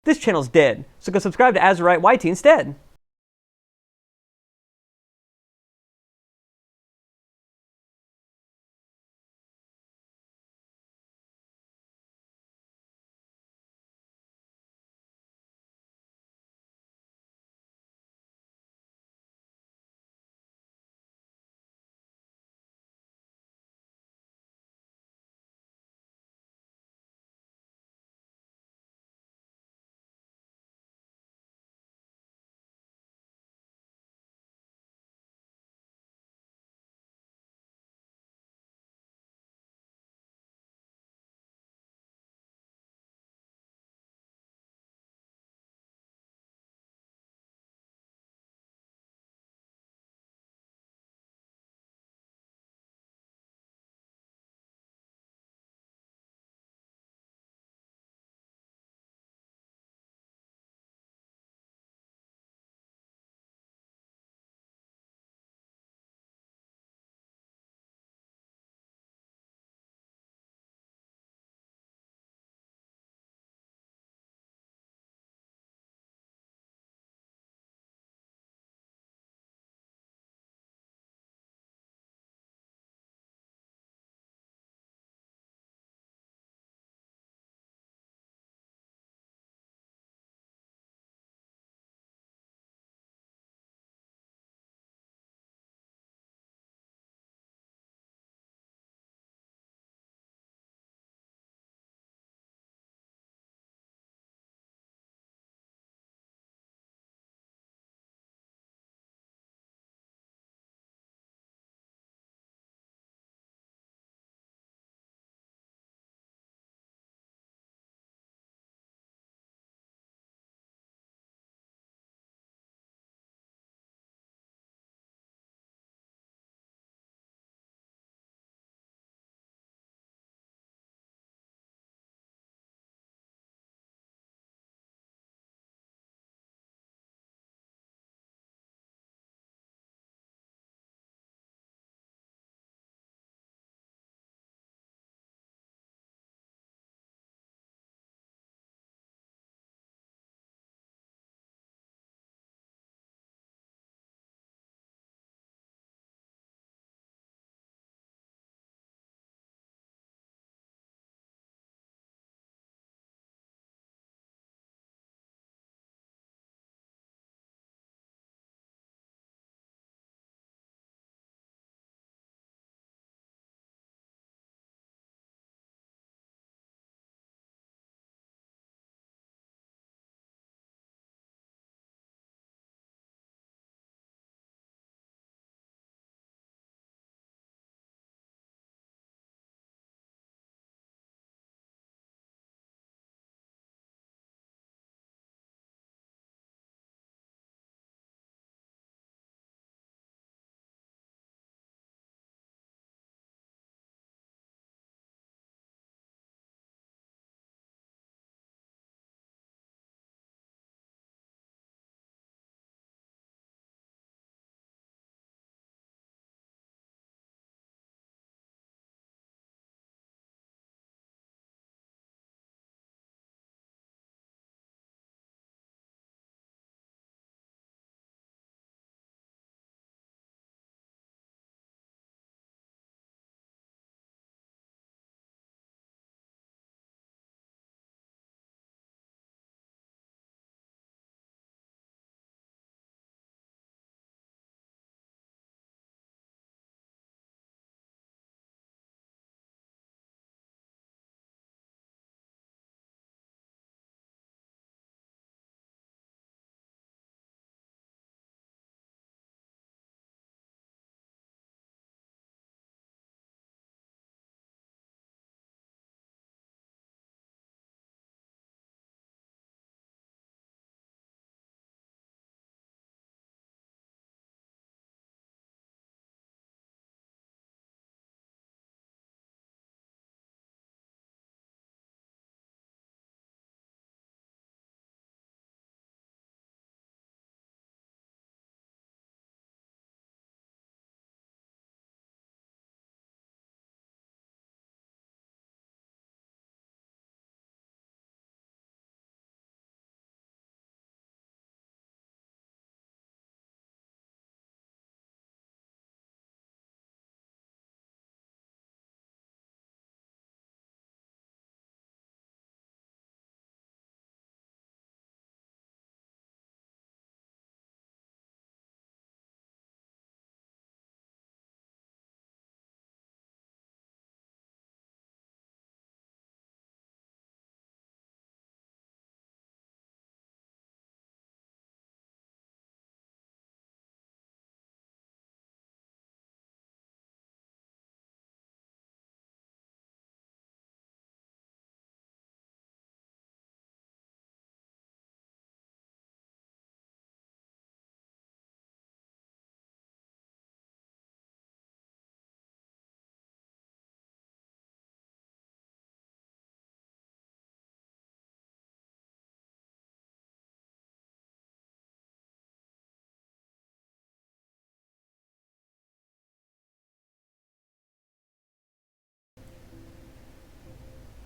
This channel's dead, so go subscribe to Azurite YT instead.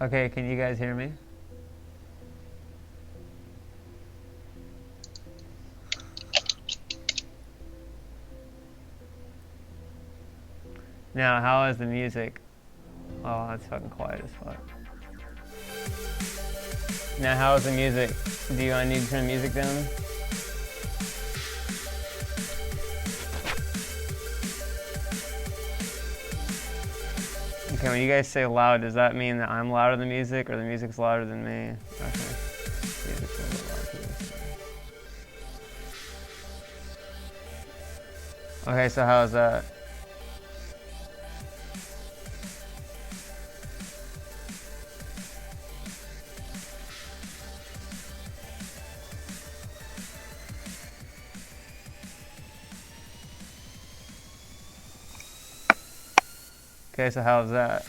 Okay, can you guys hear me? Now, how is the music? Oh, that's fucking quiet as fuck. Now, how is the music? Do I need to turn the music down? Okay, when you guys say loud, does that mean that I'm louder than the music, or the music's louder than me? Okay. Music's a little bit louder too. Okay, so how's that? Okay, so how's that?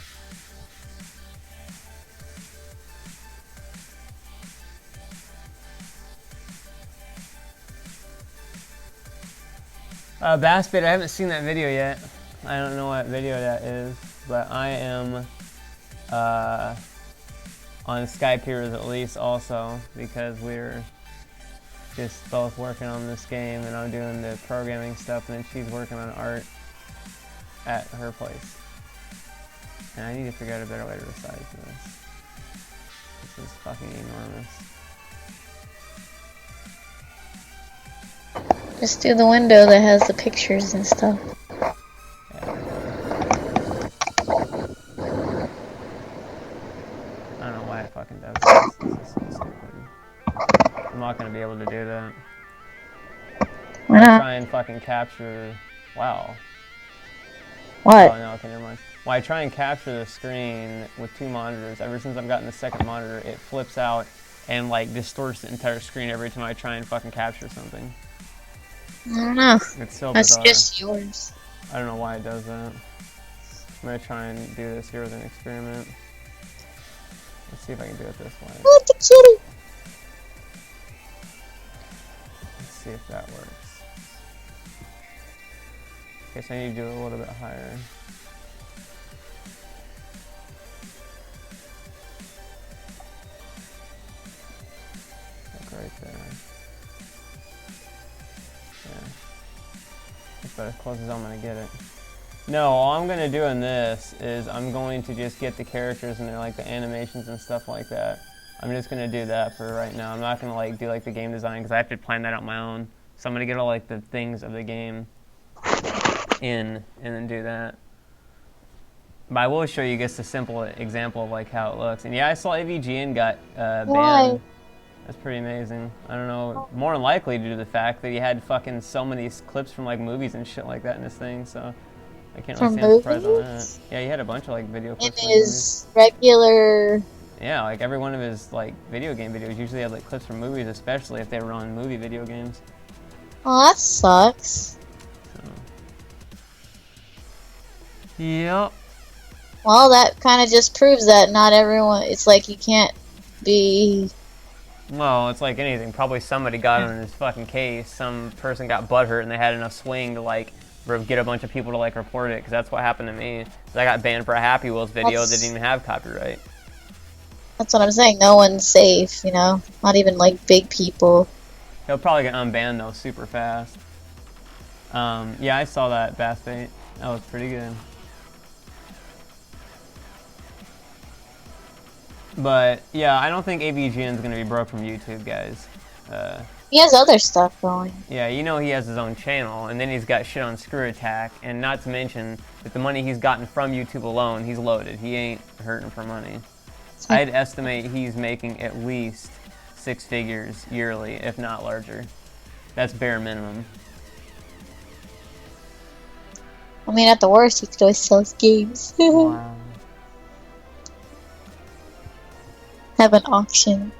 Bass Bait, I haven't seen that video yet. I don't know what video that is, but I am on Skype here at least also, because we're just both working on this game, and I'm doing the programming stuff, and then she's working on art at her place. And I need to figure out a better way to resize this. This is fucking enormous. Just do the window that has the pictures and stuff. Yeah. I don't know why it fucking does this. This is so stupid. I'm not gonna be able to do that. Why not? Try and fucking capture. Wow. What? Oh no, okay, never mind. When I try and capture the screen with two monitors, ever since I've gotten the second monitor, it flips out and like distorts the entire screen every time I try and fucking capture something. I don't know. It's so That's bizarre. just yours. I don't know why it does that. I'm gonna try and do this here with an experiment. Let's see if I can do it this way. What the kitty? Let's see if that works. Okay, so I need to do it a little bit higher. Like right there. Yeah. That's about as close as I'm gonna get it. No, all I'm gonna do in this is I'm going to just get the characters and like the animations and stuff like that. I'm just gonna do that for right now. I'm not gonna like do like the game design because I have to plan that out on my own. So I'm gonna get all like the things of the game in and then do that. But I will show you just a simple example of like how it looks. And yeah, I saw AVGN got banned. Why? That's pretty amazing. I don't know, more than likely due to the fact that he had fucking so many clips from like movies and shit like that in his thing, so I can't really stand surprised on that. Yeah, he had a bunch of like video clips. In his regular... Yeah, like every one of his like video game videos usually have like clips from movies, especially if they were on movie video games. Oh, that sucks. So. Yep. Well, that kind of just proves that not everyone... It's like you can't be... Well, it's like anything. Probably somebody got in his fucking case. Some person got butthurt and they had enough swing to like get a bunch of people to like report it. Because that's what happened to me. I got banned for a Happy Wheels video that didn't even have copyright. That's what I'm saying. No one's safe, you know? Not even like big people. He'll probably get unbanned though super fast. Yeah, I saw that Bass Bait. That was pretty good. But yeah, I don't think AVGN is gonna be broke from YouTube, guys. He has other stuff going. Yeah, you know he has his own channel, and then he's got shit on Screw Attack, and not to mention that the money he's gotten from YouTube alone, he's loaded. He ain't hurting for money. I'd estimate he's making at least 6 figures yearly, if not larger. That's bare minimum. I mean, at the worst, he could always sell his games. Wow. Have an auction.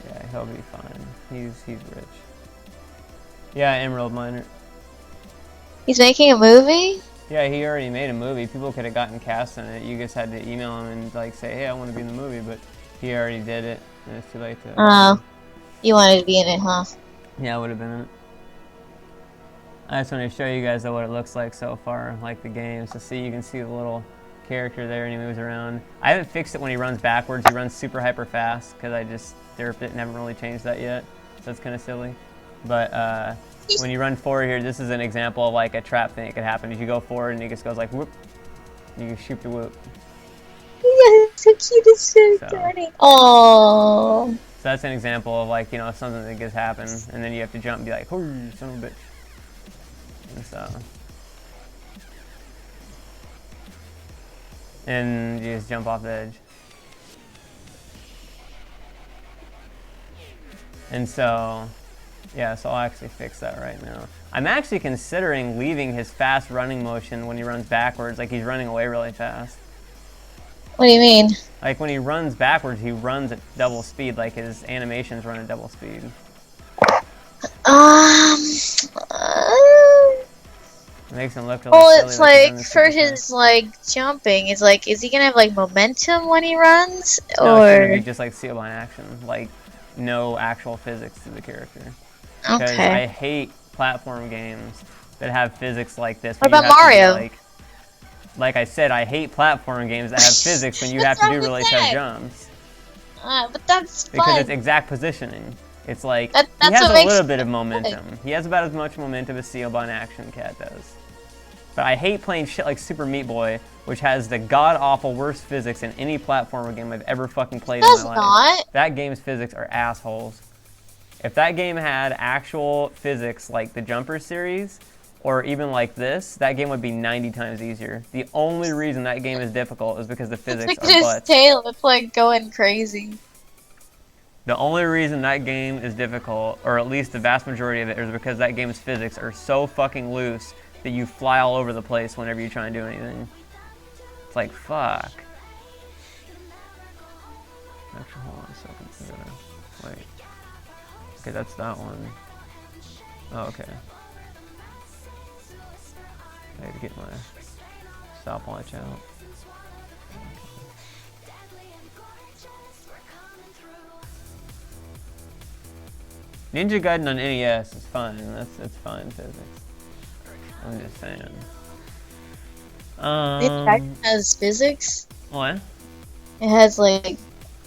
Yeah, he'll be fine. He's rich. Yeah, Emerald Miner. He's making a movie? Yeah, he already made a movie. People could have gotten cast in it. You just had to email him and like say, hey, I want to be in the movie, but he already did it, and it's too late to... Oh. You wanted to be in it, huh? Yeah, I would have been in it. I just want to show you guys though what it looks like so far, like the game. So see, you can see the little character there and he moves around. I haven't fixed it when he runs backwards. He runs super hyper fast because I just derped it and haven't really changed that yet. So it's kind of silly. But when you run forward here, this is an example of like a trap thing that could happen. If you go forward and he just goes like whoop, you can shoot the whoop. Yeah, it's so cute. It's so funny. Oh. So that's an example of like, you know, something that just happens and then you have to jump and be like, oh, son of a bitch. And so. And you just jump off the edge. And so, yeah, so I'll actually fix that right now. I'm actually considering leaving his fast running motion when he runs backwards, like he's running away really fast. What do you mean? Like when he runs backwards, he runs at double speed, like his animations run at double speed. It makes him look a little silly, it's like he's for his like jumping, it's like, is he gonna have like momentum when he runs, No, or it's gonna be just like seal by action, like no actual physics to the character. Because okay? I hate platform games that have physics like this. What about Mario? Like I said, I hate platform games that have physics when you have to do really tough jumps. But that's because fun. it's exact positioning. It's like That's he has what a makes little bit of momentum. He has about as much momentum as Seal by an Action Cat does. But I hate playing shit like Super Meat Boy, which has the god-awful worst physics in any platformer game I've ever fucking played in my life. Not. That game's physics are assholes. If that game had actual physics like the Jumper series, or even like this, that game would be 90 times easier. The only reason that game is difficult is because the physics are His butts. tail, it's like going crazy. The only reason that game is difficult, or at least the vast majority of it, is because that game's physics are so fucking loose that you fly all over the place whenever you try and do anything. It's like, fuck. Actually, hold on a second. Wait. Okay, that's that one. Oh, okay. I had to get my stopwatch out. Ninja Gaiden on NES is fun. It's fine physics. I'm just saying. It has physics. What? It has like.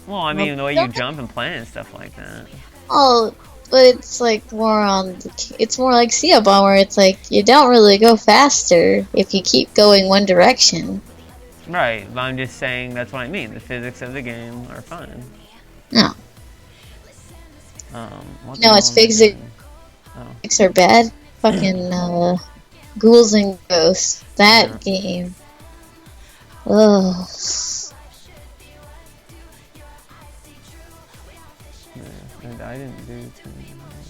Well, I mean the way you jump and plan and stuff like that. Oh, but it's like more on. It's more like Ciobon, where it's like you don't really go faster if you keep going one direction. Right, but I'm just saying that's what I mean. The physics of the game are fun. No. No, it's physics. Oh. Are bad. Fucking Ghouls and Ghosts. That game. Ugh. Yeah, I didn't do too much.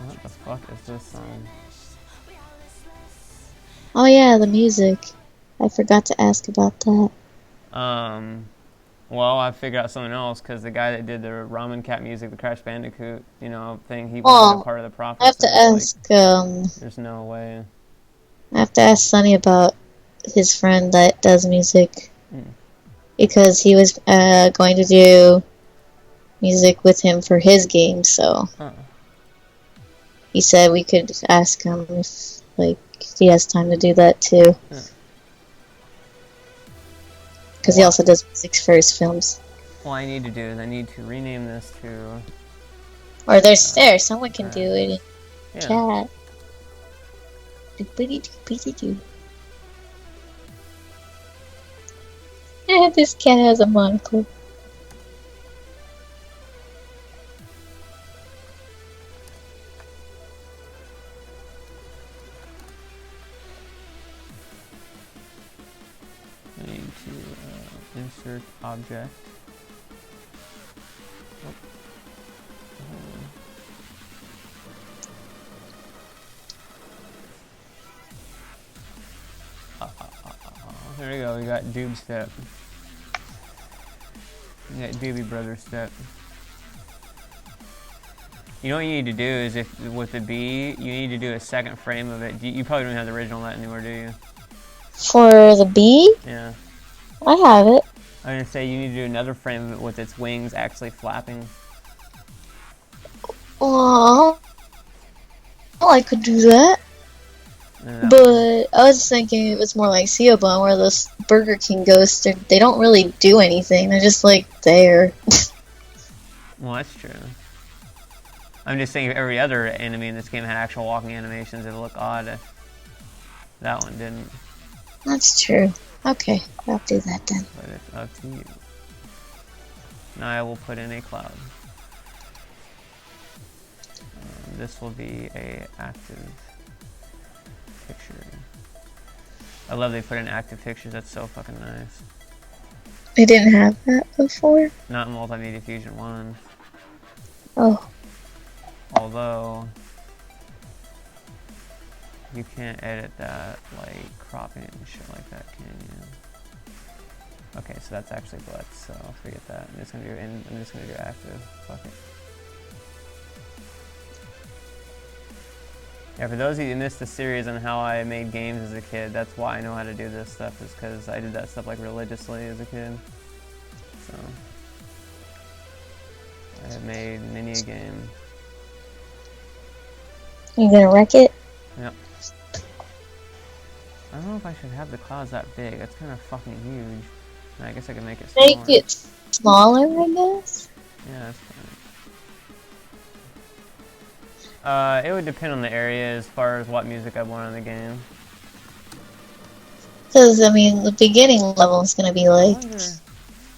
What the fuck is this song? Oh yeah, the music. I forgot to ask about that. Well, I figured out something else because the guy that did the Ramen Cat music, the Crash Bandicoot, you know, thing, he wanted a part of the profits. I have to ask. Like, there's no way. I have to ask Sonny about his friend that does music because he was going to do music with him for his game. So he said we could ask him if he has time to do that too. Because he also does music for his films. What I need to do is I need to rename this to... Or there's there, someone can do it in chat. This cat has a monocle. I need to insert object. There we go, we got Doob Step. We got Doobie Brother Step. You know what you need to do is with the B, you need to do a second frame of it. You probably don't have the original that anymore, do you? For the bee? Yeah. I have it. I'm gonna say you need to do another frame of it with its wings actually flapping. Oh, I could do that. And that But I was thinking it was more like Cinnabon, where those Burger King ghosts, they don't really do anything. They're just like there. well, that's true. I'm just saying if every other enemy in this game had actual walking animations, it'd look odd if that one didn't. That's true. Okay, I'll do that then. But it's up to you. Now I will put in a cloud. This will be a active picture. I love they put in active pictures. That's so fucking nice. I didn't have that before. Not in Multimedia Fusion 1. Oh. Although you can't edit that, like cropping it and shit like that, can you? Okay, so that's actually butts, so I'll forget that. I'm just gonna do active. Fuck it. Yeah, for those of you who missed the series on how I made games as a kid, that's why I know how to do this stuff, is because I did that stuff like religiously as a kid. So I have made many a game. You gonna wreck it? Yep. I don't know if I should have the clouds that big. That's kind of fucking huge. I guess I can make it smaller. Make it smaller, I guess? Yeah, that's fine. It would depend on the area as far as what music I want in the game. Because, I mean, the beginning level is gonna be like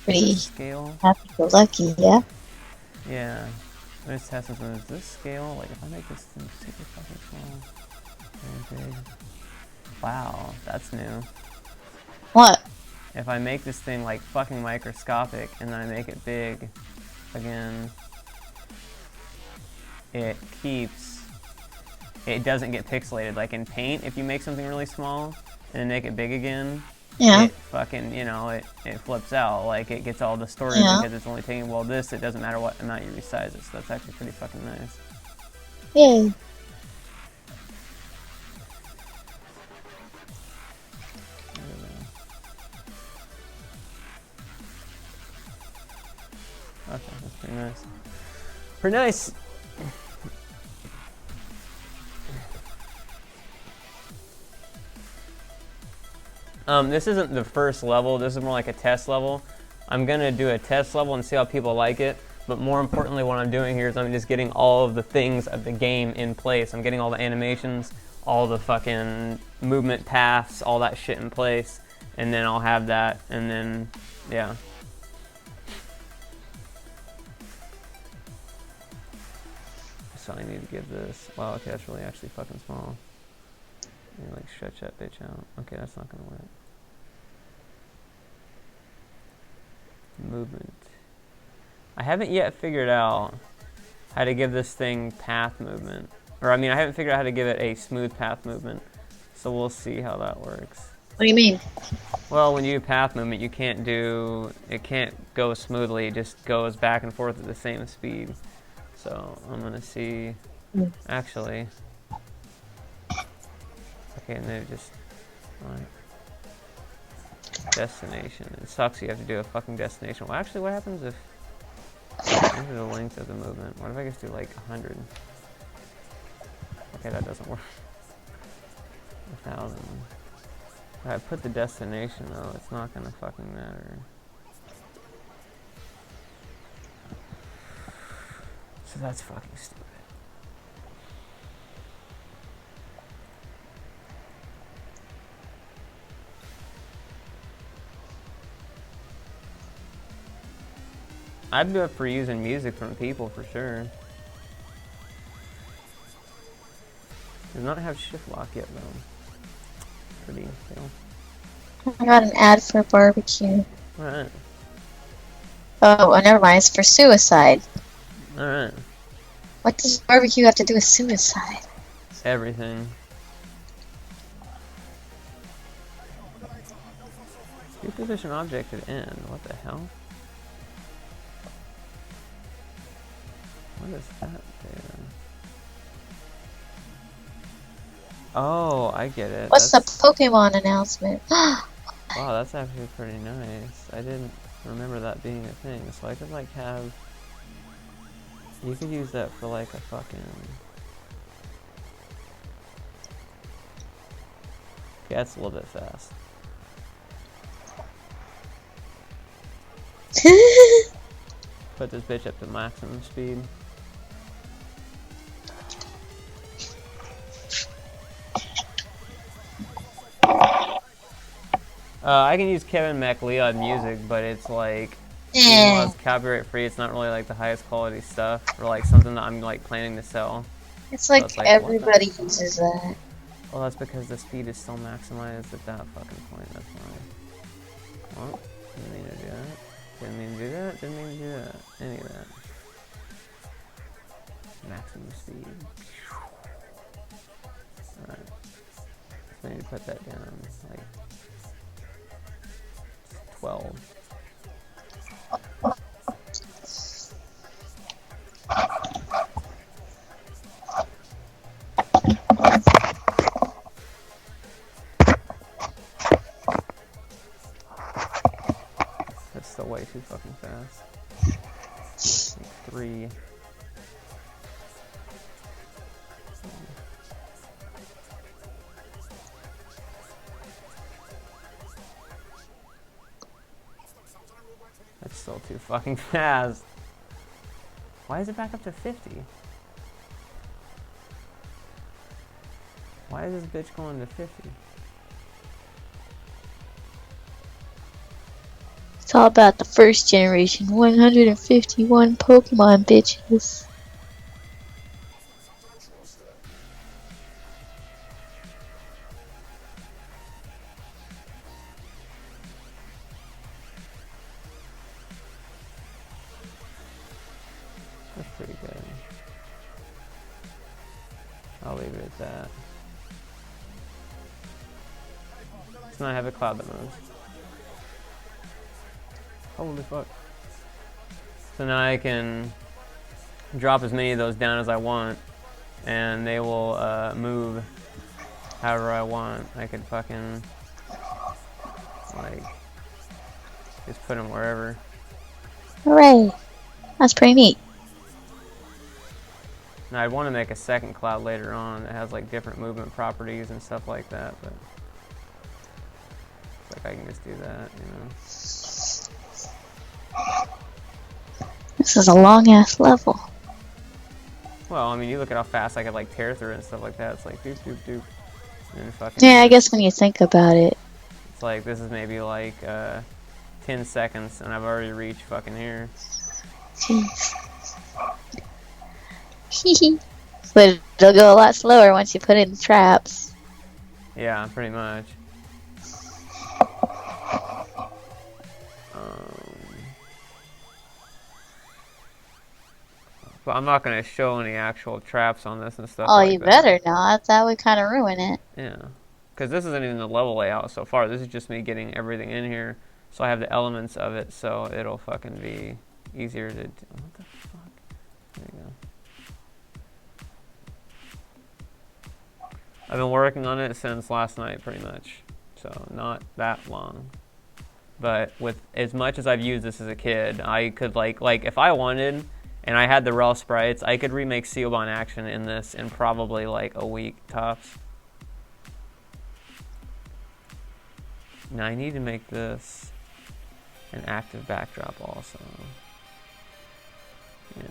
pretty scale. happy-go-lucky, yeah? Yeah. Let's test something. Is this scale? Like, if I make this thing super fucking small, very big. Wow, that's new. What? If I make this thing like fucking microscopic and then I make it big again, it doesn't get pixelated. Like in Paint, if you make something really small and then make it big again, yeah, it fucking, you know, it flips out. Like it gets all distorted because it's only taking, well, this, it doesn't matter what amount you resize it. So that's actually pretty fucking nice. Yay. Okay, that's pretty nice. Pretty nice. This isn't the first level. This is more like a test level. I'm gonna do a test level and see how people like it. But more importantly, what I'm doing here is I'm just getting all of the things of the game in place. I'm getting all the animations, all the fucking movement paths, all that shit in place. And then I'll have that, and then, yeah. So I need to give this, wow, okay, that's really actually fucking small. Let me like stretch that bitch out. Okay, that's not gonna work. Movement. I haven't yet figured out how to give this thing path movement. Or I mean, I haven't figured out how to give it a smooth path movement. So we'll see how that works. What do you mean? Well, when you do path movement, it can't go smoothly, it just goes back and forth at the same speed. So I'm gonna see, actually, okay, and then just, like, destination. It sucks you have to do a fucking destination. Well, actually, what happens if, enter the length of the movement. What if I just do like 100? Okay, that doesn't work. 1,000. If I put the destination though, it's not gonna fucking matter. So that's fucking stupid. I'd be up for using music from people for sure. Does not have shift lock yet though. Pretty fail. I got an ad for barbecue. Alright. Oh, never mind. It's for suicide. Alright. What does barbecue have to do with suicide? Everything. Reposition object at end. What the hell? What is that there? Oh, I get it. What's the Pokemon announcement? Wow, that's actually pretty nice. I didn't remember that being a thing. So I could like have You could use that for like a fucking... Yeah, it's a little bit fast. Put this bitch up to maximum speed. I can use Kevin MacLeod music, but it's like, even though it's copyright free, it's not really like the highest quality stuff, or like something that I'm like planning to sell. It's like, so it's like everybody uses that. Well, that's because the speed is still maximized at that fucking point, that's why. Well, didn't mean to do that. Didn't mean to do that, didn't mean to do that. Any of that. Maximum speed. Alright. So I need to put that down, like 12. That's still way too fucking fast. Like 3. That's still too fucking fast. Why is it back up to 50? Why is this bitch going to 50? It's all about the first generation. 151 Pokemon, bitches. That's pretty good. I'll leave it at that. Let's not have a cloud that moves. Holy fuck. So now I can drop as many of those down as I want, and they will move however I want. I could fucking, like, just put them wherever. Hooray! That's pretty neat. Now I'd want to make a second cloud later on that has like different movement properties and stuff like that, but like I can just do that, you know. This is a long ass level. Well, I mean, you look at how fast I could like tear through it and stuff like that. It's like doop doop doop. And then fucking. Yeah, I guess when you think about it. It's like this is maybe like 10 seconds, and I've already reached fucking here. Jeez. But it'll go a lot slower once you put it in traps. Yeah, pretty much. But I'm not going to show any actual traps on this and stuff Oh, like you that. better not. That would kind of ruin it. Yeah. Because this isn't even the level layout so far. This is just me getting everything in here. So I have the elements of it, so it'll fucking be easier to do. What the fuck? There you go. I've been working on it since last night, pretty much. So not that long. But with as much as I've used this as a kid, I could like if I wanted, and I had the raw sprites, I could remake Seobon Action in this in probably like a week tops. Now I need to make this an active backdrop also. Yeah.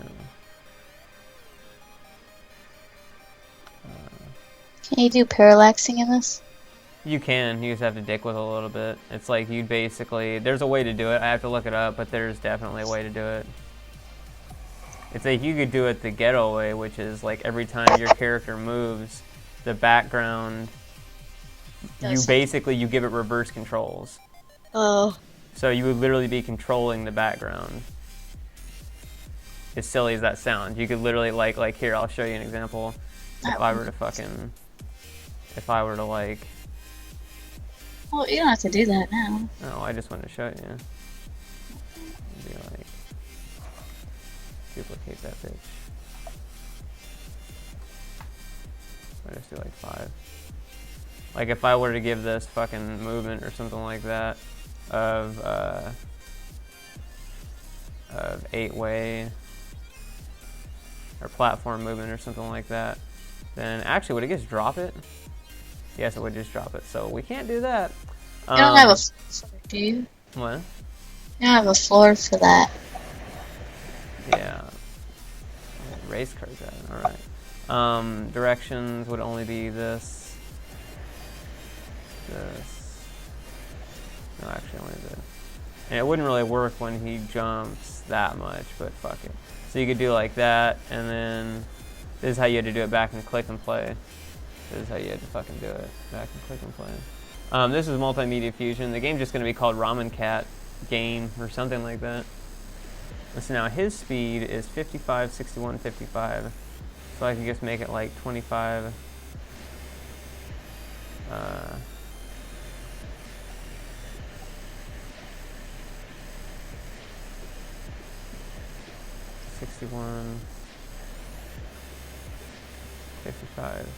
Can you do parallaxing in this? You can. You just have to dick with it a little bit. It's like you basically... There's a way to do it. I have to look it up, but there's definitely a way to do it. It's like you could do it the ghetto way, which is like every time your character moves, the background... You give it reverse controls. Oh. So you would literally be controlling the background. As silly as that sounds. You could literally like here, I'll show you an example. If I were to like... Well, you don't have to do that now. No, I just wanted to show you. Be like... Duplicate that bitch. I just do like 5. Like if I were to give this fucking movement or something like that of 8-way, or platform movement or something like that, then actually would it just drop it? Yes, it would just drop it. So we can't do that. You don't have a floor, do you? What? You don't have a floor for that. Yeah. Race cards at it. Alright. Directions would only be this. This. No, actually only this. And it wouldn't really work when he jumps that much, but fuck it. So you could do like that, and then this is how you had to do it back and click and play. This is how you had to fucking do it. Back and click and play. This is Multimedia Fusion. The game's just going to be called Ramen Cat Game or something like that. So now his speed is 55, 61, 55. So I can just make it like 25. 61, 55.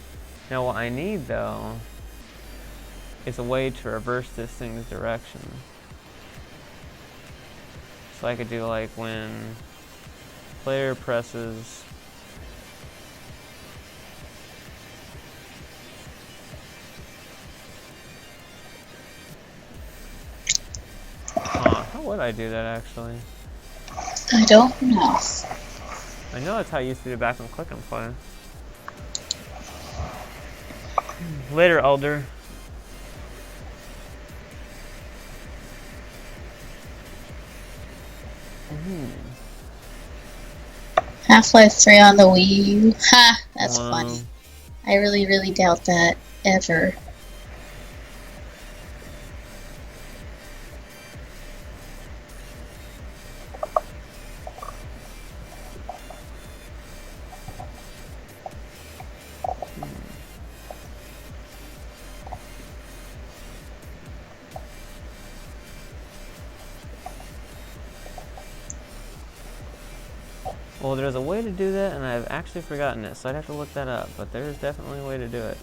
Now what I need though is a way to reverse this thing's direction. So I could do like when player presses how would I do that actually? I don't know. I know that's how I used to do back and click and play. Later, Elder. Half-Life 3 on the Wii U. Ha! That's Wow. funny. I really, really doubt that ever. Well, there's a way to do that, and I've actually forgotten it, so I'd have to look that up. But there's definitely a way to do it.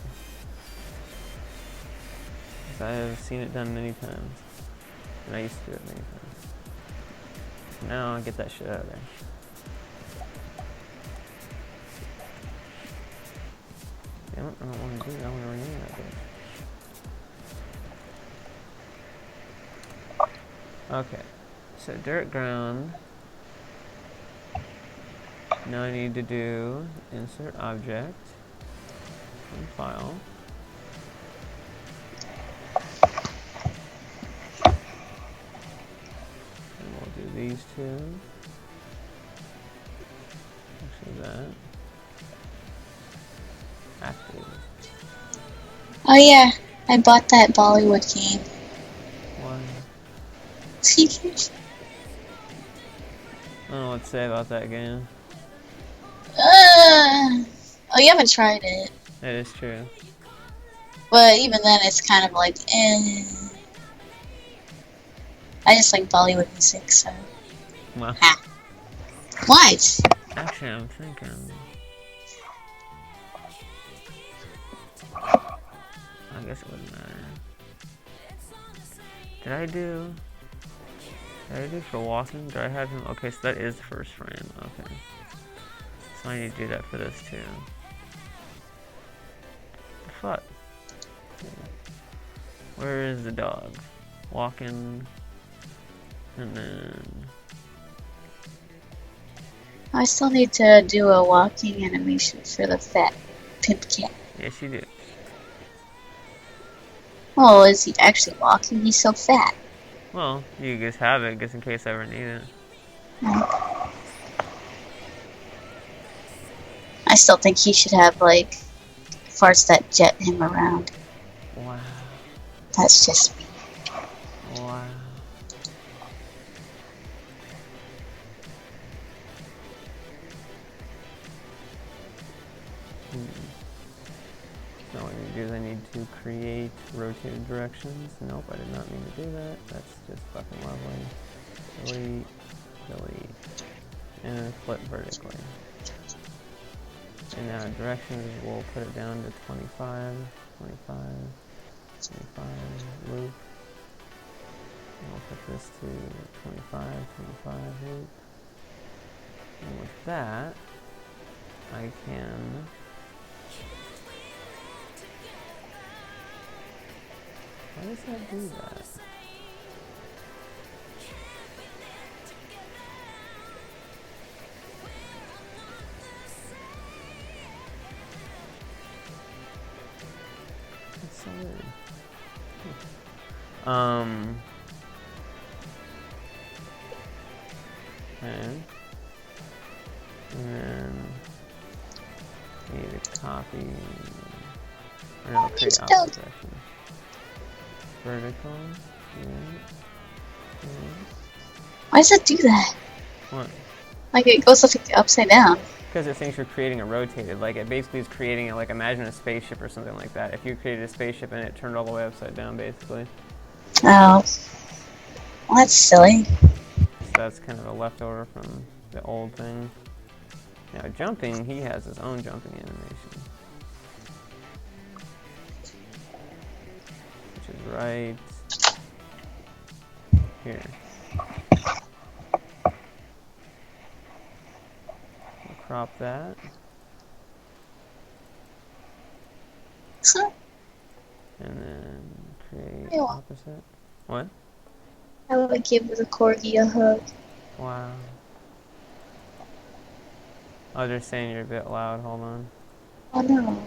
Because I have seen it done many times. And I used to do it many times. Now I get that shit out of there. Damn it, I don't want to do that. I want to rename that bitch. Okay. So dirt ground. Now I need to do insert object and file. And we'll do these two. Actually that. Active. Oh yeah, I bought that Bollywood game. Why? I don't know what to say about that game. Oh, you haven't tried it. That is true. But even then, it's kind of like, eh. I just like Bollywood music, so. Well, What? actually, I'm thinking. I guess it wouldn't matter. Did I do for walking? Did I have him? Okay, so that is the first frame. Okay. So I need to do that for this too. Fuck. Where is the dog? Walking. And then. I still need to do a walking animation for the fat pimp cat. Yes, you do. Oh, is he actually walking? He's so fat. Well, you just have it just in case I ever need it. I still think he should have, like, farts that jet him around. Wow. That's just me. Wow. Now what I need to do is I need to create rotated directions. Nope, I did not mean to do that. That's just fucking lovely. Delete, delete, and flip vertically. And now directions, we'll put it down to 25, 25, 25, loop. And we'll put this to 25, 25, loop. And with that, I can. Why does that do that? That's so weird. Okay. And then we need to copy. Or no, create opposite direction. Vertical. Yeah. Why does it do that? What? Like it goes upside down. Because it thinks you're creating a rotated. Like it basically is creating a, like imagine a spaceship or something like that. If you created a spaceship and it turned all the way upside down, basically. Oh. Well, that's silly. So that's kind of a leftover from the old thing. Now jumping, he has his own jumping animation. Which is right here. We'll crop that. And then create opposite. What? I would give the corgi a hug. Wow. I was just saying you're a bit loud. Hold on. Oh no.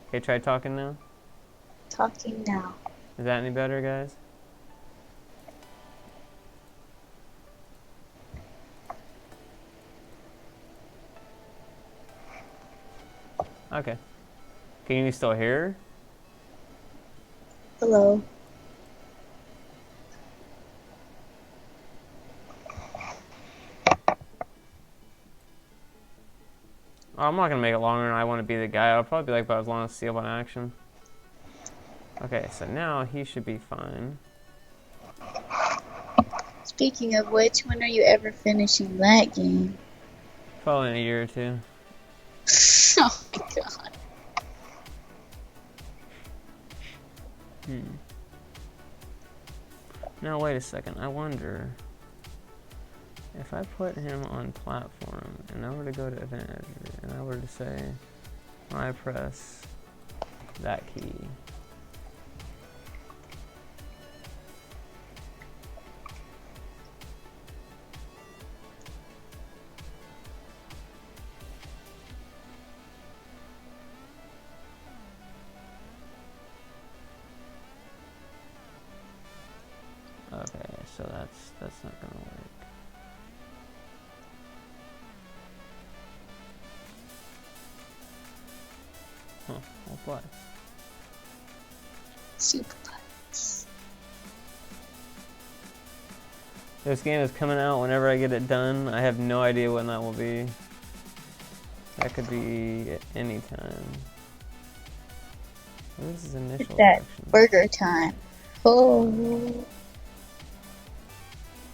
Okay, try talking now. Talking now. Is that any better, guys? Okay. Can you still hear? Hello. Oh, I'm not gonna make it longer than I want to be the guy. I'll probably be like about as long as Seal on action. Okay, so now he should be fine. Speaking of which, when are you ever finishing that game? Probably in a year or two. Oh my god. Now wait a second. I wonder if I put him on platform and I were to go to event editor and I were to say when I press that key. Okay, so that's not gonna work. Huh, I'll play. Super buttons. This game is coming out whenever I get it done. I have no idea when that will be. That could be at any time. What is his initial It's that direction? burger time. Oh.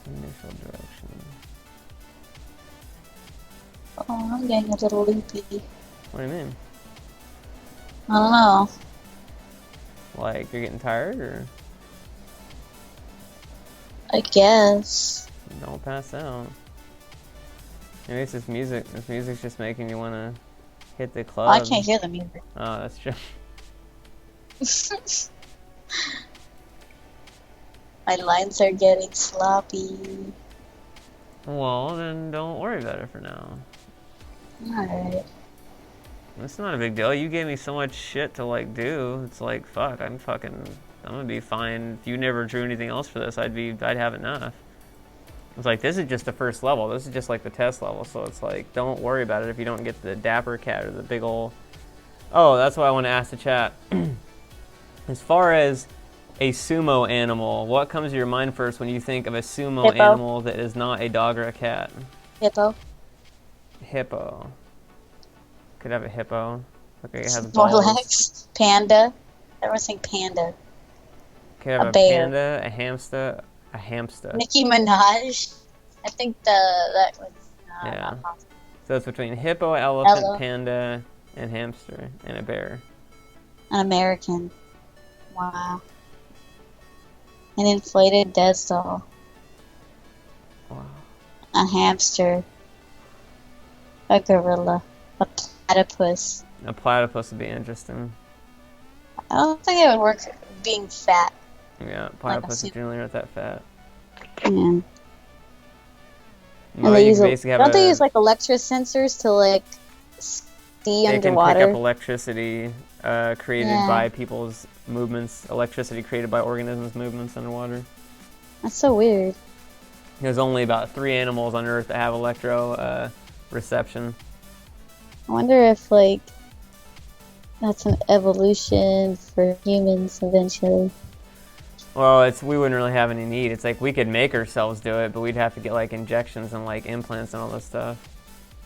Initial direction. Oh, I'm getting a little loopy. What do you mean? I don't know. Like you're getting tired, or I guess. don't pass out? Maybe it's this music. This music's just making you want to hit the club. Oh, I can't hear the music. Oh, that's true. My lines are getting sloppy. Well, then don't worry about it for now. Alright. It's not a big deal. You gave me so much shit to like do. It's like fuck. I'm gonna be fine. If you never drew anything else for this, I'd have enough. It's like this is just the first level. This is just like the test level. So it's like don't worry about it if you don't get the dapper cat or the big ol'. Oh, that's why I want to ask the chat. As far as a sumo animal, what comes to your mind first when you think of a sumo Hippo. animal that is not a dog or a cat? Hippo. Hippo. Could have a hippo. Okay, it has More balls. legs. Panda. Everyone's saying panda. Could have A a bear. panda, a hamster, a hamster. Nicki Minaj. I think that was Yeah. not possible. So it's between hippo, elephant, Ella. panda, and hamster, and a bear. An American. Wow. An inflated dead doll. Wow. a hamster, a gorilla, a platypus. A platypus would be interesting. I don't think it would work being fat. Yeah, platypus is generally not that fat. Yeah. No, And they you use basically have don't they use like electrosensors to like see They can underwater? pick up electricity created by people's movements, electricity created by organisms' movements underwater. That's so weird. There's only about 3 animals on Earth that have electro reception. I wonder if like that's an evolution for humans eventually. Well, we wouldn't really have any need. It's like we could make ourselves do it, but we'd have to get like injections and like implants and all this stuff.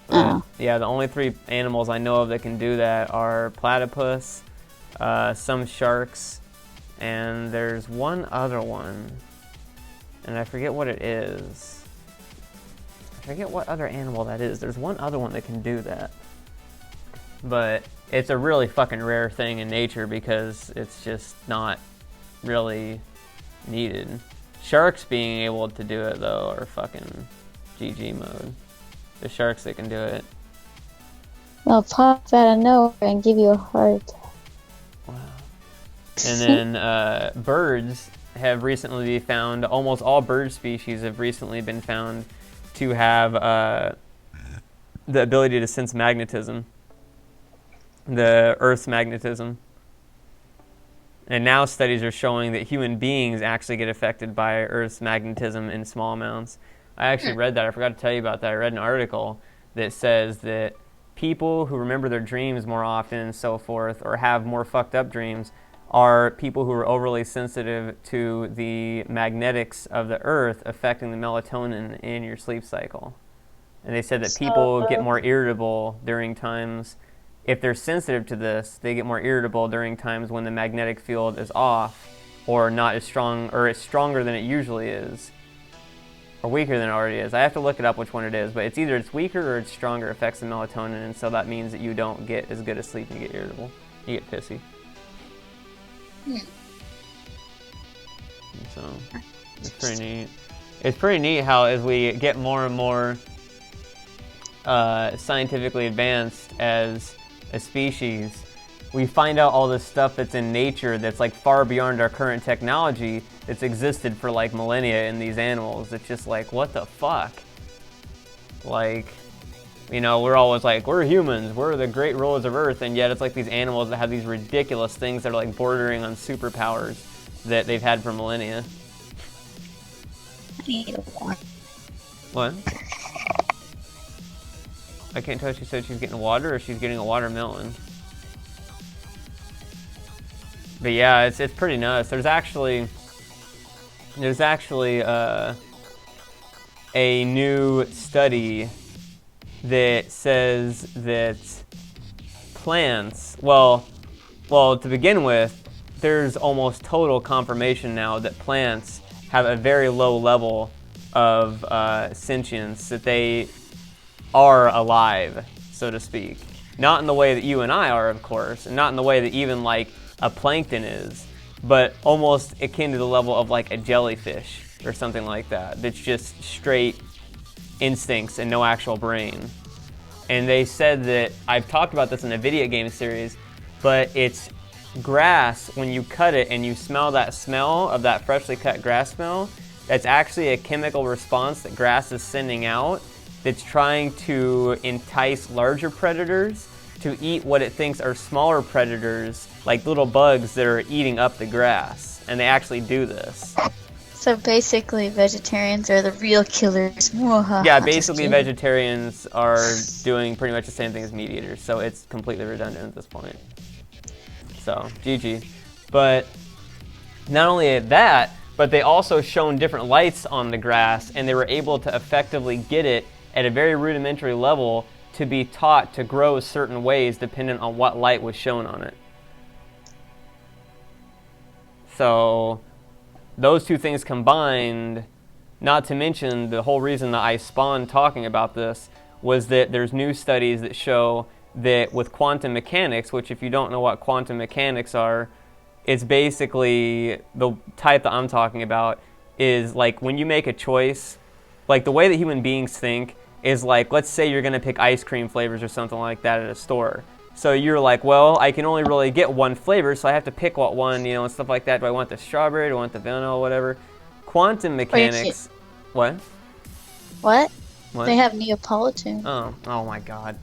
But, yeah, the only 3 animals I know of that can do that are platypus, some sharks, and there's one other one, and I forget what it is. I forget what other animal that is. There's one other one that can do that. But it's a really fucking rare thing in nature because it's just not really needed. Sharks being able to do it, though, are fucking GG mode. The sharks that can do it. They'll pop out of nowhere and give you a heart attack. Wow. And then birds have recently been found, almost all bird species have recently been found to have the ability to sense magnetism. The Earth's magnetism. And now studies are showing that human beings actually get affected by Earth's magnetism in small amounts. I actually read that. I forgot to tell you about that. I read an article that says that people who remember their dreams more often and so forth, or have more fucked up dreams, are people who are overly sensitive to the magnetics of the Earth affecting the melatonin in your sleep cycle. And they said that people get more irritable during times, if they're sensitive to this, they get more irritable during times when the magnetic field is off or not as strong, or it's stronger than it usually is, or weaker than it already is. I have to look it up which one it is, but it's either it's weaker or it's stronger, affects the melatonin, and so that means that you don't get as good a sleep and you get irritable. You get pissy. And so, it's pretty neat. It's pretty neat how as we get more and more scientifically advanced as a species, we find out all this stuff that's in nature that's like far beyond our current technology that's existed for like millennia in these animals. It's just like, what the fuck? Like, you know, we're always like, we're humans, we're the great rulers of Earth, and yet it's like these animals that have these ridiculous things that are like bordering on superpowers that they've had for millennia. I need one. What? I can't tell if she said she's getting water or she's getting a watermelon. But yeah, it's pretty nuts. There's actually a new study that says that plants, well, to begin with, there's almost total confirmation now that plants have a very low level of sentience, that they are alive, so to speak. Not in the way that you and I are, of course, and not in the way that even like a plankton is, but almost akin to the level of like a jellyfish or something like that, that's just straight instincts and no actual brain. And they said that, I've talked about this in a video game series, but it's grass, when you cut it and you smell that smell of that freshly cut grass smell, that's actually a chemical response that grass is sending out that's trying to entice larger predators to eat what it thinks are smaller predators, like little bugs that are eating up the grass. And they actually do this. So basically, vegetarians are the real killers. Yeah, basically vegetarians are doing pretty much the same thing as meat eaters, so it's completely redundant at this point. So, GG. But not only that, but they also shone different lights on the grass, and they were able to effectively get it at a very rudimentary level to be taught to grow certain ways depending on what light was shown on it. So those two things combined, not to mention the whole reason that I spawned talking about this, was that there's new studies that show that with quantum mechanics, which if you don't know what quantum mechanics are, it's basically the type that I'm talking about is like when you make a choice like the way that human beings think is like, let's say you're going to pick ice cream flavors or something like that at a store. So you're like, well, I can only really get one flavor, so I have to pick what one, you know, and stuff like that. Do I want the strawberry? Do I want the vanilla? Whatever. Quantum mechanics. What? What? What? They have Neapolitan. Oh my God.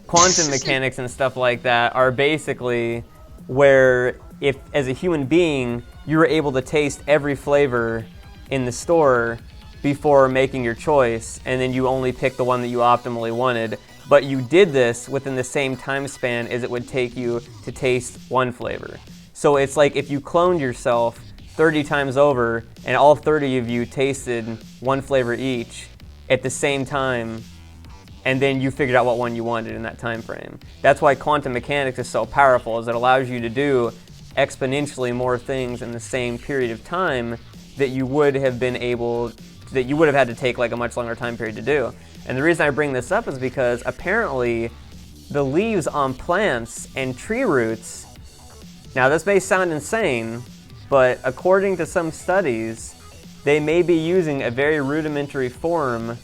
Quantum mechanics and stuff like that are basically where if, as a human being, you were able to taste every flavor in the store before making your choice, and then you only pick the one that you optimally wanted, but you did this within the same time span as it would take you to taste one flavor. So it's like if you cloned yourself 30 times over and all 30 of you tasted one flavor each at the same time, and then you figured out what one you wanted in that time frame. That's why quantum mechanics is so powerful, is it allows you to do exponentially more things in the same period of time that you would have been able, that you would have had to take like a much longer time period to do. And the reason I bring this up is because apparently the leaves on plants and tree roots, now this may sound insane, but according to some studies, they may be using a very rudimentary form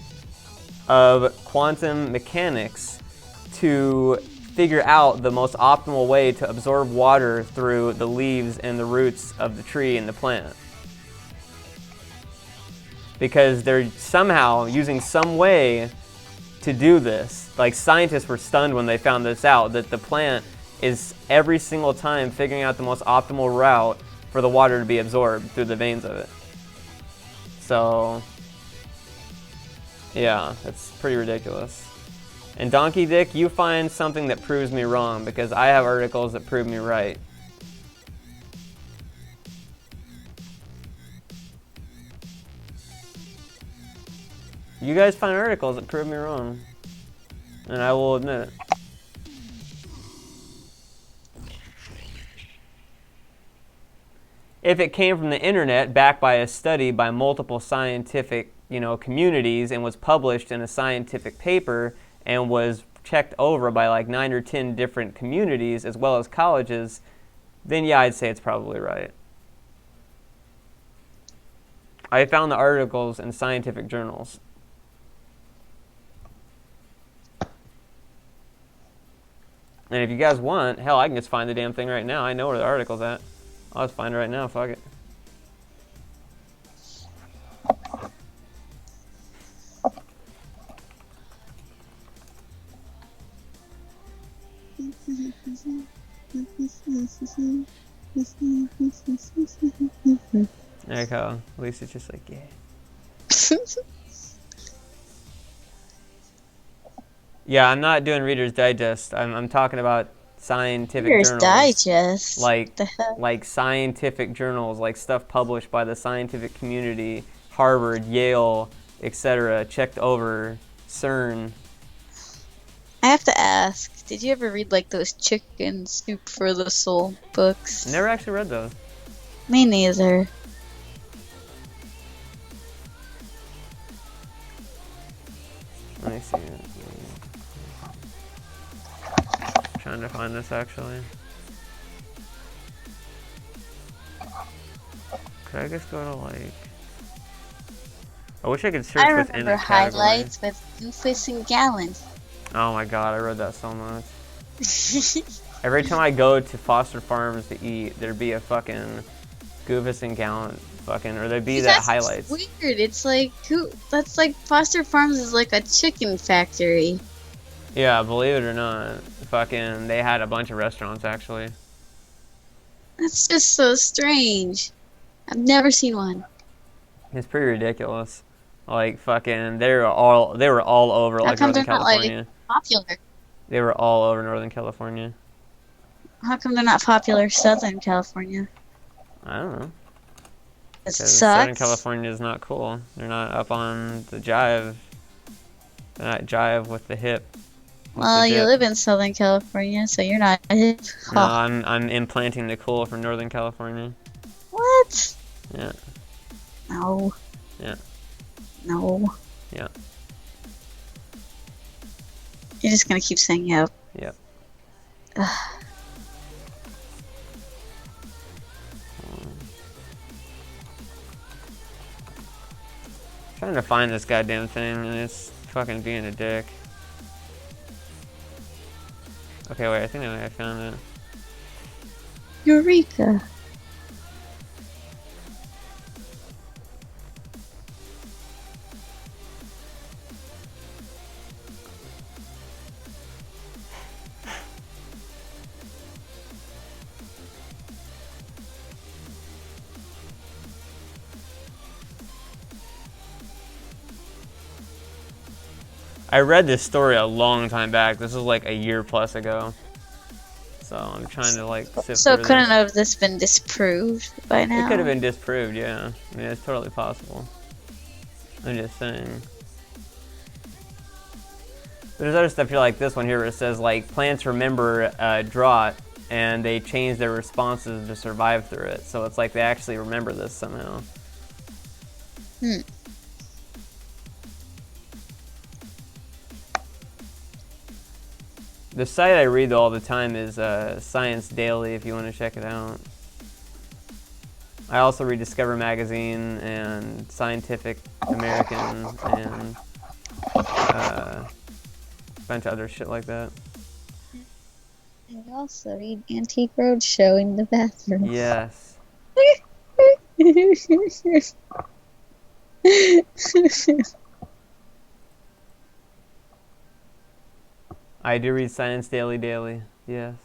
of quantum mechanics to figure out the most optimal way to absorb water through the leaves and the roots of the tree and the plant. Because they're somehow using some way to do this. Like, scientists were stunned when they found this out, that the plant is every single time figuring out the most optimal route for the water to be absorbed through the veins of it. So yeah, that's pretty ridiculous. And Donkey Dick, you find something that proves me wrong, because I have articles that prove me right. You guys find articles that prove me wrong, and I will admit it. If it came from the internet, backed by a study by multiple scientific, communities, and was published in a scientific paper and was checked over by like 9 or 10 different communities as well as colleges, then yeah, I'd say it's probably right. I found the articles in scientific journals. And if you guys want, hell, I can just find the damn thing right now. I know where the article's at. I'll just find it right now, fuck it. There you go. At least it's just like, yeah. Yeah, I'm not doing Reader's Digest. I'm talking about scientific Reader's journals. Digest? Like scientific journals, like stuff published by the scientific community, Harvard, Yale, etc., checked over, CERN. I have to ask, did you ever read like those Chicken Soup for the Soul books? Never actually read those. Me neither. Let me see. Trying to find this actually. Could I just go to like? I wish I could search within a category. I remember highlights with Goofus and Gallon. Oh my god, I read that so much. Every time I go to Foster Farms to eat, there'd be a fucking Goofus and Gallon fucking, or there'd be that highlights. That's weird. It's like, that's like Foster Farms is like a chicken factory. Yeah, believe it or not, fucking, they had a bunch of restaurants actually. That's just so strange. I've never seen one. It's pretty ridiculous. Like fucking, they were all over like Northern California. Not, like, popular? They were all over Northern California. How come they're not popular Southern California? I don't know. It sucks. Southern California is not cool. They're not up on the jive. They're not jive with the hip. Well, you live in Southern California, so you're not hip. No, I'm implanting the cool from Northern California. What? Yeah. No. Yeah. No. Yeah. You're just gonna keep saying yep. Yep. Trying to find this goddamn thing and it's fucking being a dick. Okay, wait, I think I found it. Eureka! I read this story a long time back. This was like a year plus ago. So I'm trying to like sift So through couldn't this. have this been disproved by now? It could have been disproved, yeah. I mean, it's totally possible. I'm just saying. There's other stuff here like this one here where it says like plants remember drought and they change their responses to survive through it. So it's like they actually remember this somehow. Hmm. The site I read all the time is Science Daily if you want to check it out. I also read Discover Magazine and Scientific American and a bunch of other shit like that. I also read Antique Roadshow in the bathroom. Yes. I do read Science Daily daily. Yes.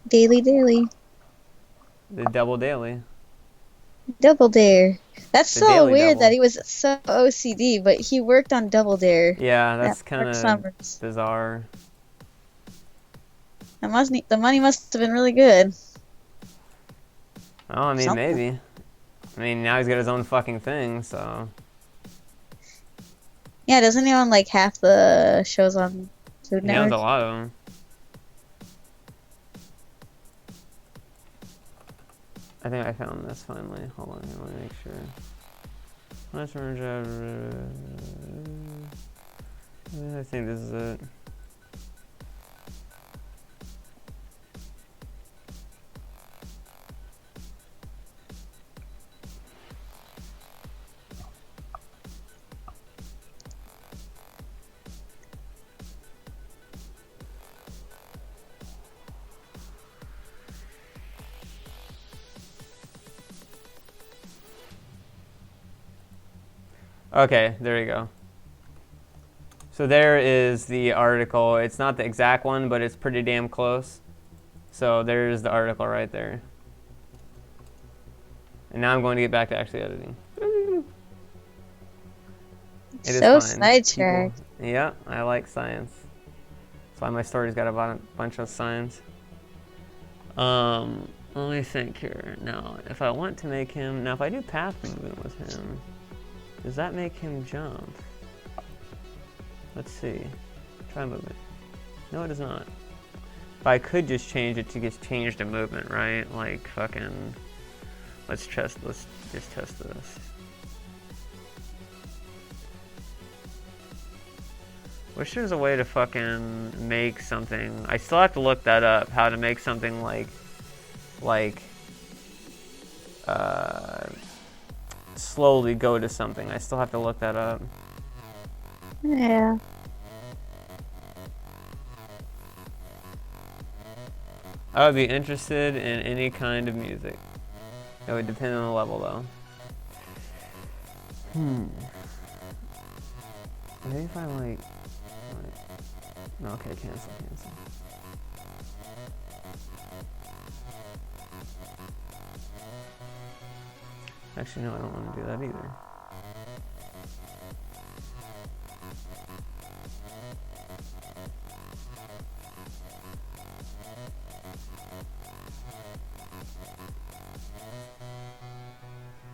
Daily. The Double Daily. Double Dare. That's The so Daily weird Double. that he was so OCD, but he worked on Double Dare. Yeah, that's kind Mark of Summers. bizarre. The money must have been really good. Oh, I mean, Something. maybe. I mean, now he's got his own fucking thing, so. Yeah, doesn't he own like half the shows on Food He owns Network? a lot of them. I think I found this finally. Hold on, I want to make sure. I think this is it. Okay, there you go. So there is the article. It's not the exact one, but it's pretty damn close. So there's the article right there. And now I'm going to get back to actually editing. It is So fine. sidetracked. Yeah, I like science. That's why my story's got a bunch of science. Let me think here. Now, if I want to make him... Now, if I do path movement with him, does that make him jump? Let's see. Try movement. No, it does not. But I could just change it to just change the movement, right? Like, fucking... Let's just test this. Wish there's a way to fucking make something. I still have to look that up. How to make something like slowly go to something. I still have to look that up. Yeah. I would be interested in any kind of music. It would depend on the level, though. Maybe if I like no, okay, cancel. Actually, no, I don't want to do that either.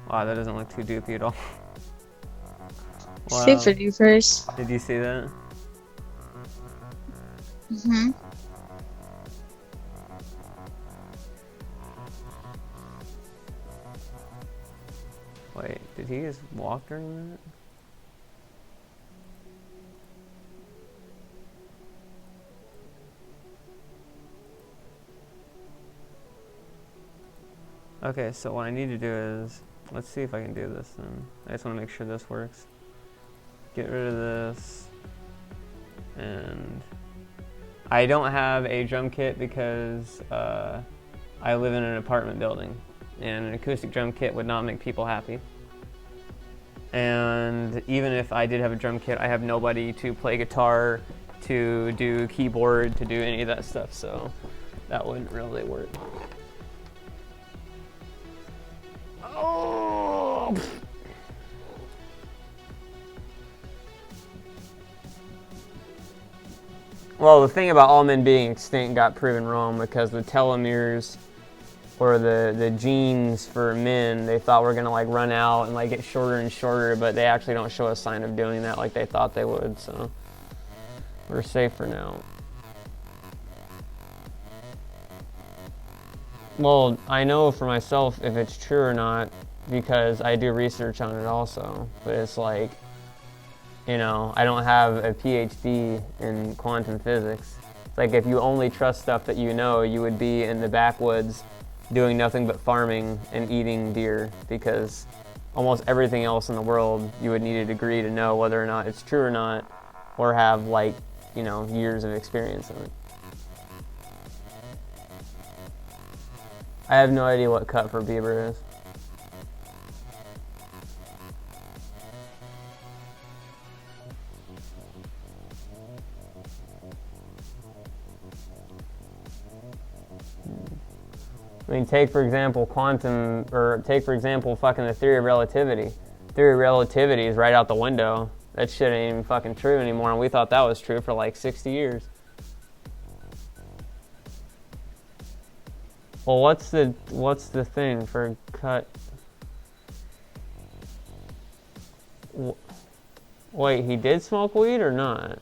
Wow, that doesn't look too doopy at all. Wow. Super dupers. Did you see that? Mm-hmm. Wait, did he just walk during that? Okay, so what I need to do is... let's see if I can do this then. I just want to make sure this works. Get rid of this. And I don't have a drum kit because I live in an apartment building, and an acoustic drum kit would not make people happy. And even if I did have a drum kit, I have nobody to play guitar, to do keyboard, to do any of that stuff, so that wouldn't really work. Oh! Well, the thing about all men being extinct got proven wrong because the telomeres, or the genes for men, they thought were gonna like run out and like get shorter and shorter, but they actually don't show a sign of doing that like they thought they would, so we're safe for now. Well, I know for myself if it's true or not because I do research on it also, but it's like, you know, I don't have a PhD in quantum physics. It's like if you only trust stuff that you know, you would be in the backwoods doing nothing but farming and eating deer, because almost everything else in the world you would need a degree to know whether or not it's true or not, or have like, you know, years of experience in it. I have no idea what cut for Bieber is. I mean, take for example quantum, or take for example fucking the theory of relativity. Theory of relativity is right out the window. That shit ain't even fucking true anymore, and we thought that was true for like 60 years. Well, what's the thing for cut? Wait, he did smoke weed or not?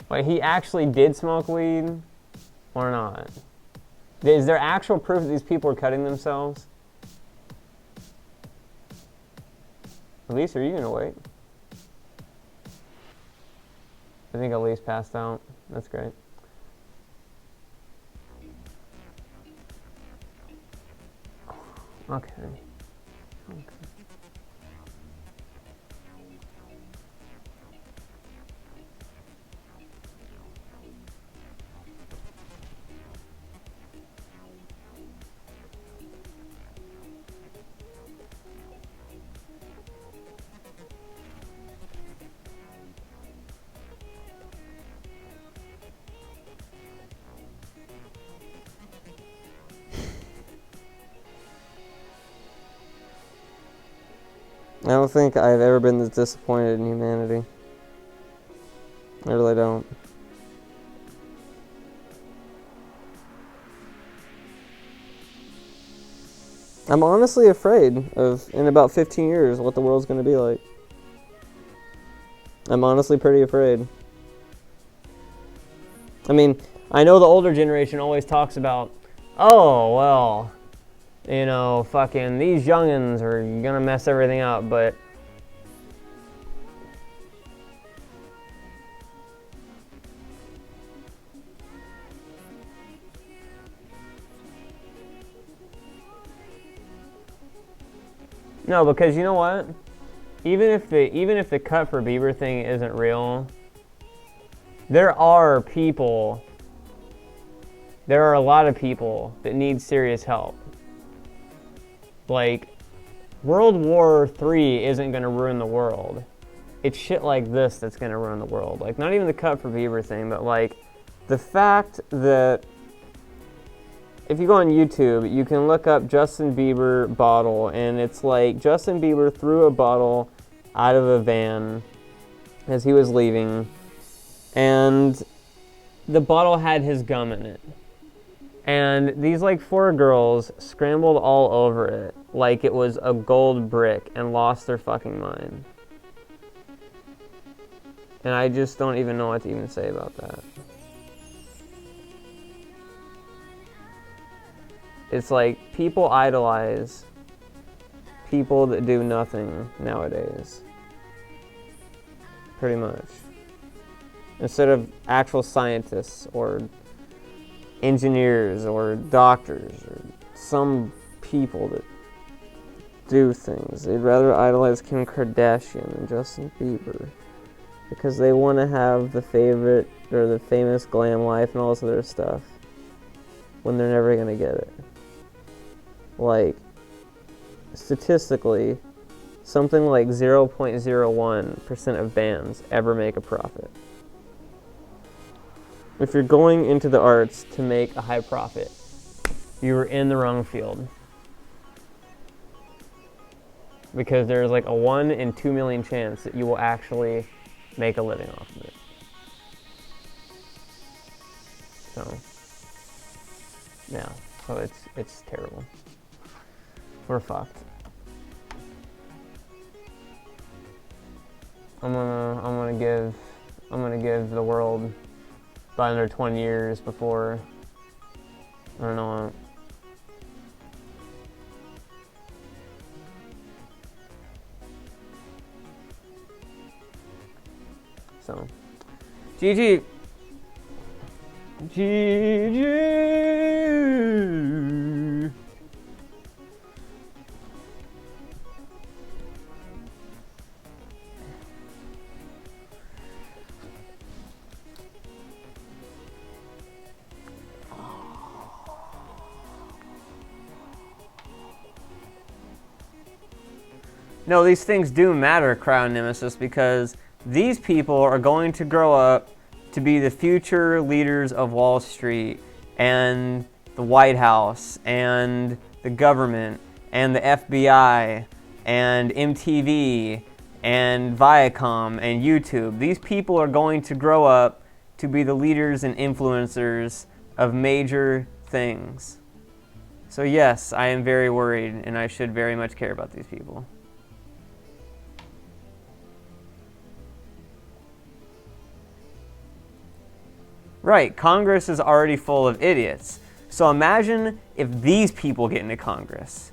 Wait, he actually did smoke weed or not? Is there actual proof that these people are cutting themselves? Elise, are you gonna wait? I think Elise passed out. That's great. Okay. I don't think I've ever been this disappointed in humanity. I really don't. I'm honestly afraid of, in about 15 years, what the world's going to be like. I'm honestly pretty afraid. I mean, I know the older generation always talks about, oh, well, you know, fucking these youngins are gonna mess everything up, but no, because you know what? Even if the cut for Bieber thing isn't real, there are a lot of people that need serious help. Like, World War III isn't going to ruin the world. It's shit like this that's going to ruin the world. Like, not even the cut for Bieber thing, but like the fact that if you go on YouTube, you can look up Justin Bieber bottle, and it's like Justin Bieber threw a bottle out of a van as he was leaving, and the bottle had his gum in it. And these like 4 girls scrambled all over it like it was a gold brick and lost their fucking mind. And I just don't even know what to even say about that. It's like people idolize people that do nothing nowadays. Pretty much. Instead of actual scientists or engineers or doctors or some people that do things. They'd rather idolize Kim Kardashian and Justin Bieber because they want to have the favorite or the famous glam life and all this other stuff when they're never going to get it. Like, statistically, something like 0.01% of bands ever make a profit. If you're going into the arts to make a high profit, you were in the wrong field. Because there's like a 1 in 2 million chance that you will actually make a living off of it. So, yeah, so it's terrible. We're fucked. I'm gonna give the world about another 20 years before, I don't know. So, GG. GG. No, these things do matter, Crown Nemesis, because these people are going to grow up to be the future leaders of Wall Street and the White House and the government and the FBI and MTV and Viacom and YouTube. These people are going to grow up to be the leaders and influencers of major things. So yes, I am very worried, and I should very much care about these people. Right, Congress is already full of idiots. So imagine if these people get into Congress.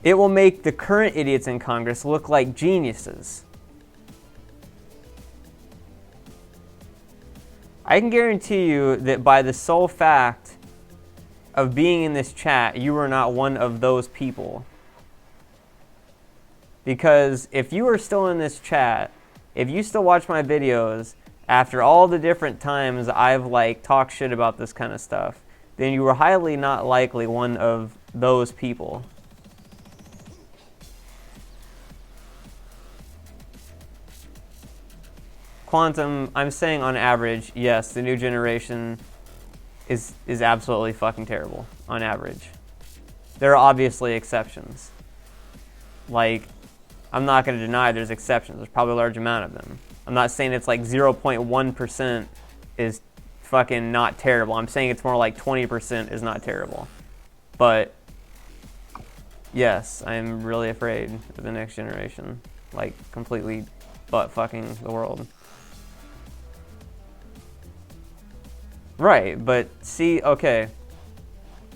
It will make the current idiots in Congress look like geniuses. I can guarantee you that by the sole fact of being in this chat, you are not one of those people. Because if you are still in this chat, if you still watch my videos, after all the different times I've talked shit about this kind of stuff, then you were highly not likely one of those people. Quantum, I'm saying on average, yes, the new generation is absolutely fucking terrible, on average. There are obviously exceptions. I'm not going to deny there's exceptions. There's probably a large amount of them. I'm not saying it's 0.1% is fucking not terrible. I'm saying it's more like 20% is not terrible. But, yes, I'm really afraid of the next generation. Completely butt-fucking the world. Right, but see, okay.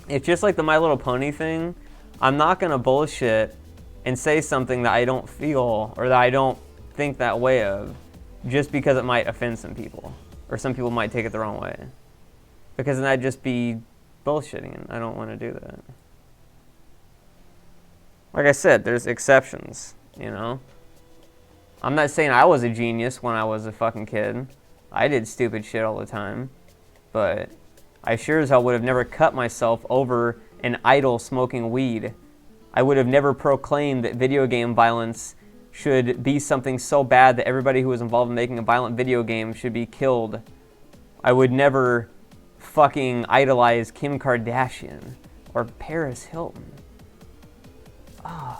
It's just like the My Little Pony thing. I'm not going to bullshit and say something that I don't feel or that I don't think that way of, just because it might offend some people, or some people might take it the wrong way. Because then I'd just be bullshitting, and I don't want to do that. Like I said, there's exceptions, you know? I'm not saying I was a genius when I was a fucking kid. I did stupid shit all the time. But I sure as hell would have never cut myself over an idol smoking weed. I would have never proclaimed that video game violence should be something so bad that everybody who was involved in making a violent video game should be killed. I would never fucking idolize Kim Kardashian or Paris Hilton. I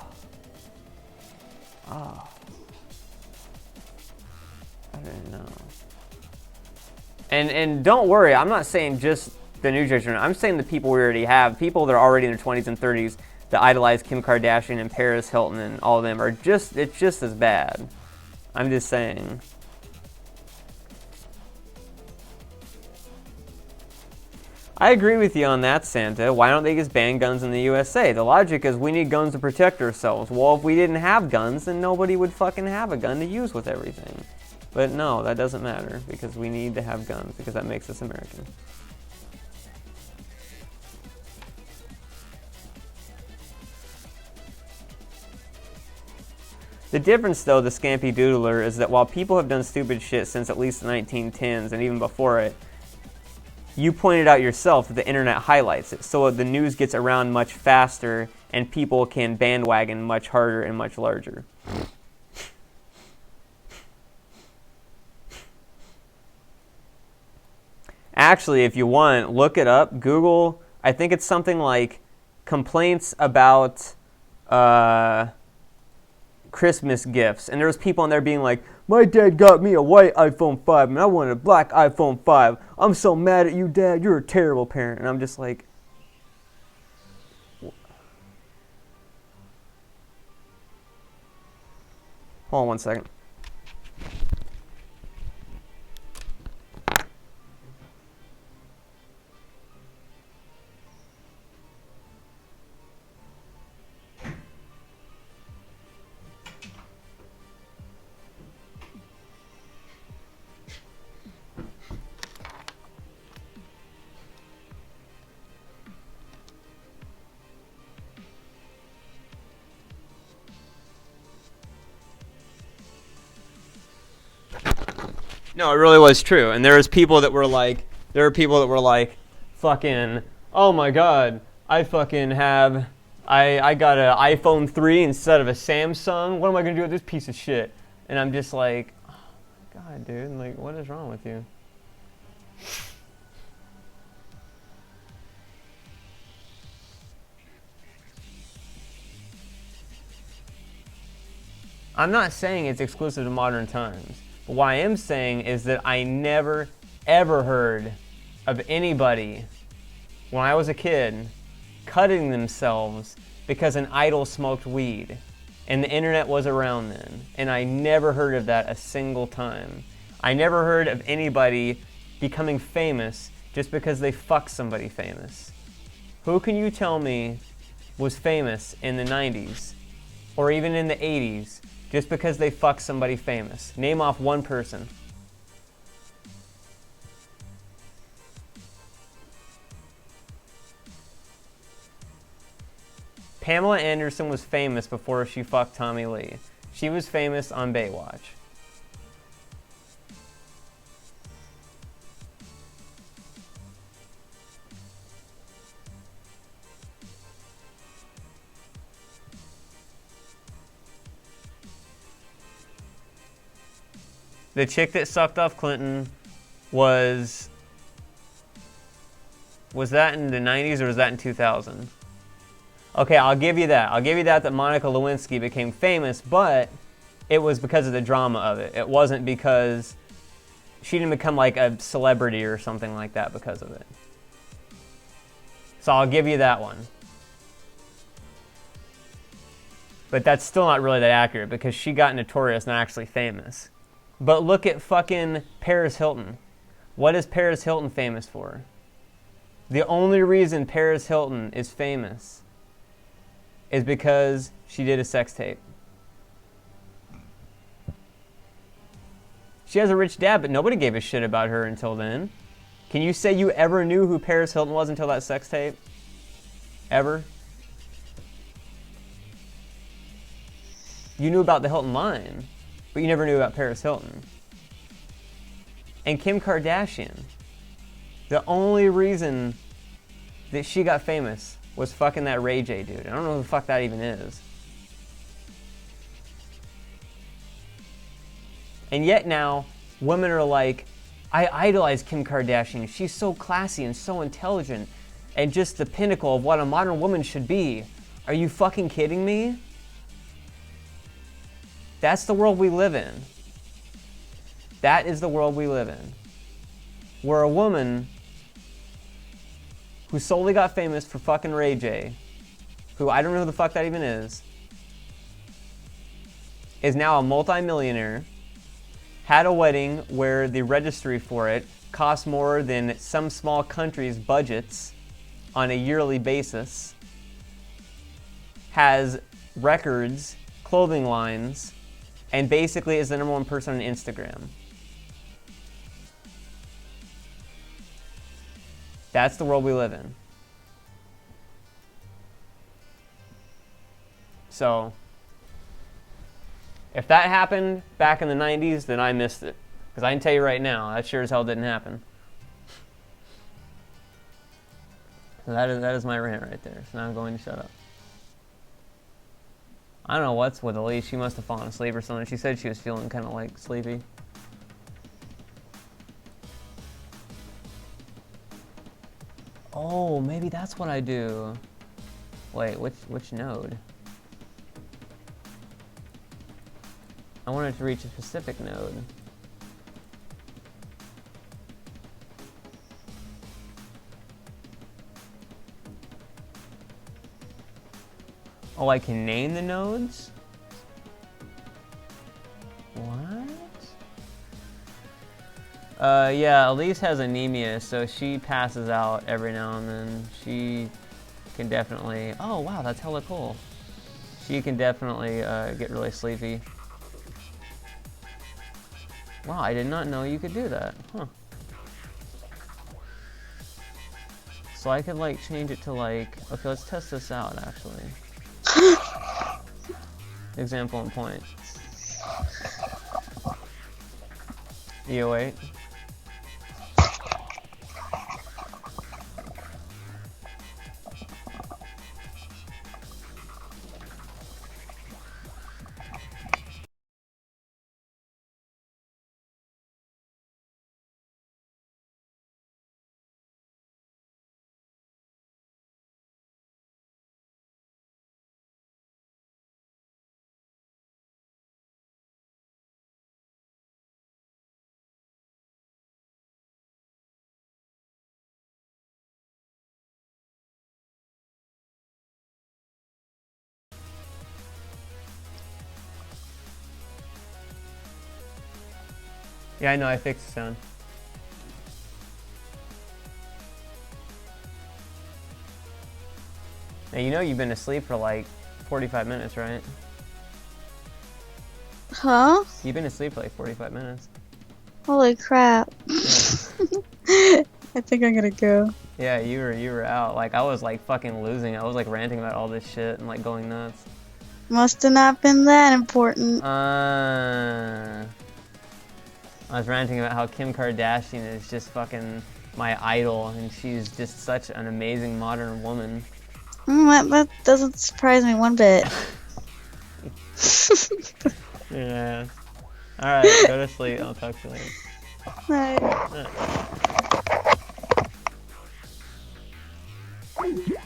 don't know. And don't worry, I'm not saying just the new generation. I'm saying the people we already have, people that are already in their 20s and 30s that idolize Kim Kardashian and Paris Hilton and all of them are it's just as bad. I'm just saying. I agree with you on that, Santa. Why don't they just ban guns in the USA? The logic is we need guns to protect ourselves. Well, if we didn't have guns, then nobody would fucking have a gun to use with everything. But no, that doesn't matter, because we need to have guns, because that makes us American. The difference, though, the Scampy Doodler, is that while people have done stupid shit since at least the 1910s and even before it, you pointed out yourself that the internet highlights it, so the news gets around much faster and people can bandwagon much harder and much larger. Actually, if you want, look it up. Google, I think it's something like complaints about Christmas gifts, and there was people on there being like, my dad got me a white iPhone 5 and I wanted a black iPhone 5. I'm so mad at you, Dad. You're a terrible parent. And I'm just like, hold on one second. No, it really was true. And there were people that were like, fucking, oh my god, I got an iPhone 3 instead of a Samsung. What am I going to do with this piece of shit? And I'm just like, oh my god, dude, like, what is wrong with you? I'm not saying it's exclusive to modern times. But what I am saying is that I never, ever heard of anybody, when I was a kid, cutting themselves because an idol smoked weed. And the internet was around then. And I never heard of that a single time. I never heard of anybody becoming famous just because they fucked somebody famous. Who can you tell me was famous in the 90s or even in the 80s just because they fucked somebody famous? Name off one person. Pamela Anderson was famous before she fucked Tommy Lee. She was famous on Baywatch. The chick that sucked off Clinton was that in the 90s or was that in 2000? Okay, I'll give you that. I'll give you that Monica Lewinsky became famous, but it was because of the drama of it. It wasn't because she didn't become like a celebrity or something like that because of it. So I'll give you that one. But that's still not really that accurate because she got notorious, not actually famous. But look at fucking Paris Hilton. What is Paris Hilton famous for? The only reason Paris Hilton is famous is because she did a sex tape. She has a rich dad, but nobody gave a shit about her until then. Can you say you ever knew who Paris Hilton was until that sex tape? Ever? You knew about the Hilton line, but you never knew about Paris Hilton. And Kim Kardashian, the only reason that she got famous was fucking that Ray J dude. I don't know who the fuck that even is. And yet now, women are like, I idolize Kim Kardashian. She's so classy and so intelligent and just the pinnacle of what a modern woman should be. Are you fucking kidding me? That's the world we live in. That is the world we live in. Where a woman who solely got famous for fucking Ray J, who I don't know who the fuck that even is now a multi-millionaire, had a wedding where the registry for it costs more than some small countries' budgets on a yearly basis, has records, clothing lines, and basically is the #1 person on Instagram. That's the world we live in. So, if that happened back in the 90s, then I missed it. Because I can tell you right now, that sure as hell didn't happen. So that is my rant right there. So now I'm going to shut up. I don't know what's with Elise. She must have fallen asleep or something. She said she was feeling kind of like sleepy. Oh, maybe that's what I do. Wait, which node? I wanted to reach a specific node. Oh, I can name the nodes? What? Yeah, Elise has anemia, so she passes out every now and then. She can definitely... Oh, wow, that's hella cool. She can definitely get really sleepy. Wow, I did not know you could do that. Huh. So I could, like, change it to, like... Okay, let's test this out, actually. Example and point. EO8. Yeah, I know, I fixed the sound. Now, you know you've been asleep for like 45 minutes, right? Huh? You've been asleep for like 45 minutes. Holy crap. Yeah. I think I'm gonna go. Yeah, you were out. Like, I was like fucking losing it. I was like ranting about all this shit and like going nuts. Must have not been that important. I was ranting about how Kim Kardashian is just fucking my idol, and she's just such an amazing modern woman. That doesn't surprise me one bit. Yeah. Alright, go to sleep. I'll talk to you later. Right. Yeah.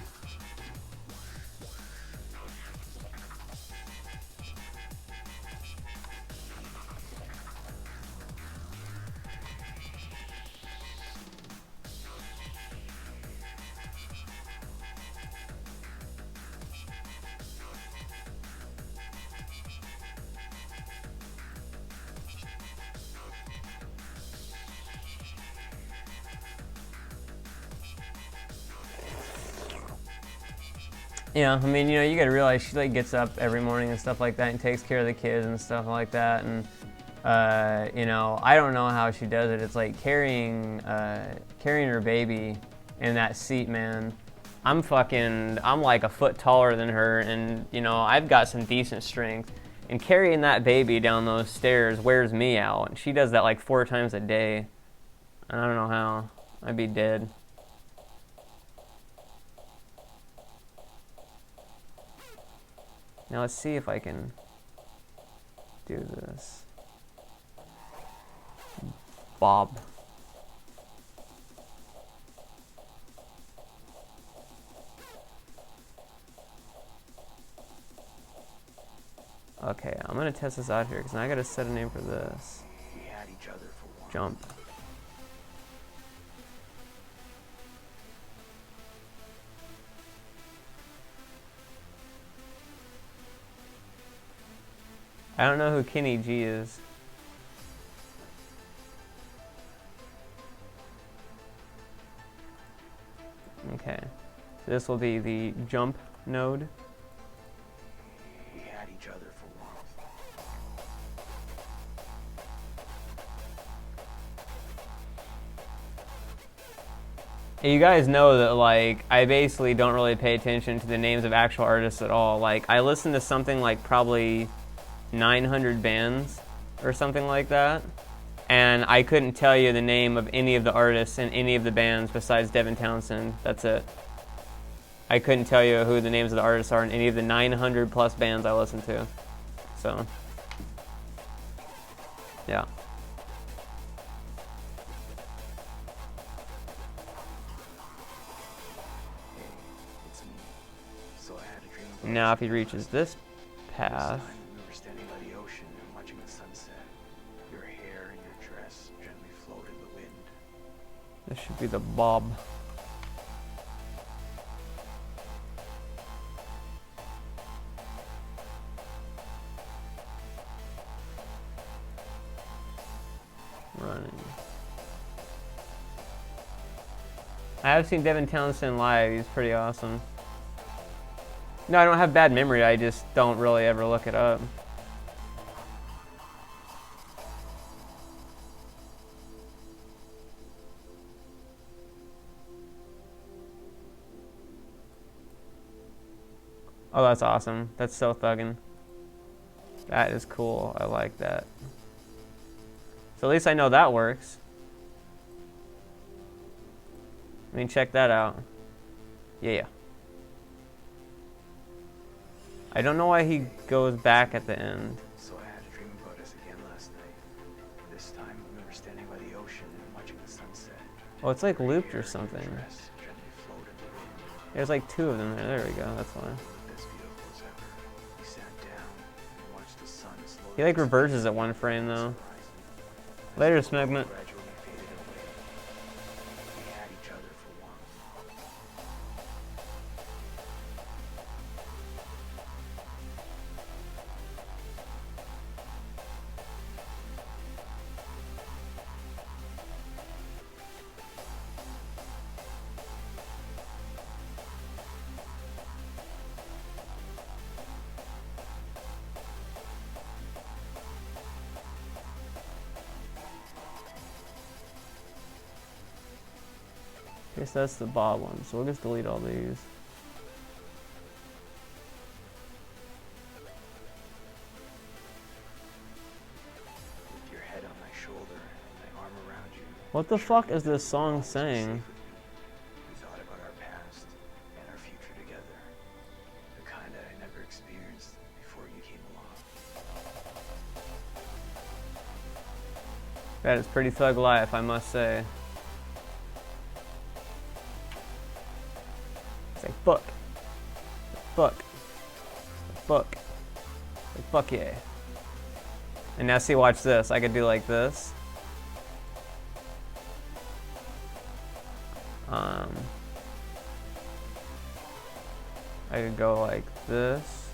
Yeah, I mean, you know, you gotta realize she like gets up every morning and stuff like that and takes care of the kids and stuff like that, and you know, I don't know how she does it. It's like carrying her baby in that seat, man. I'm like a foot taller than her, and you know, I've got some decent strength, and carrying that baby down those stairs wears me out, and she does that like 4 times a day, and I don't know how. I'd be dead. Now let's see if I can do this. Bob. Okay, I'm gonna test this out here because now I gotta set a name for this. We had each other for one. Jump. I don't know who Kenny G is. This will be the jump node. We had each other for warmth. You guys know that, like, I basically don't really pay attention to the names of actual artists at all. Like, I listen to something like probably 900 bands or something like that, and I couldn't tell you the name of any of the artists in any of the bands besides Devin Townsend. That's it. I couldn't tell you who the names of the artists are in any of the 900 plus bands I listen to. So, yeah. Now if he reaches this path, We were standing by the ocean and watching the sunset. Your hair and your dress gently floated in the wind. this should be the bob. Running. I have seen Devin Townsend live. He's pretty awesome. No, I don't have bad memory. I just don't really ever look it up. Oh, that's awesome. That's so thuggin'. That is cool. I like that. So at least I know that works. I mean, check that out. Yeah. I don't know why he goes back at the end. So I had a dream about us again last night. This time we were standing by the ocean and watching the sunset. Oh, it's like looped or something. Dress gently floated in the wind. There's like two of them there. There we go. That's why. As beautiful as ever. We sat down and watched the sun slowly. He like reverses at one frame though. Later, Smegment. Gradually faded away. We had each other for warmth. Guess that's the Bob one, so we'll just delete all these. With your head on my shoulder and my arm around you. What the fuck is this song saying? We thought about our past and our future together. The kind that I never experienced before you came along. That is pretty thug life, I must say. It's like, fuck. Fuck. Fuck. Like, fuck yeah. And now see, watch this. I could do like this. I could go like this.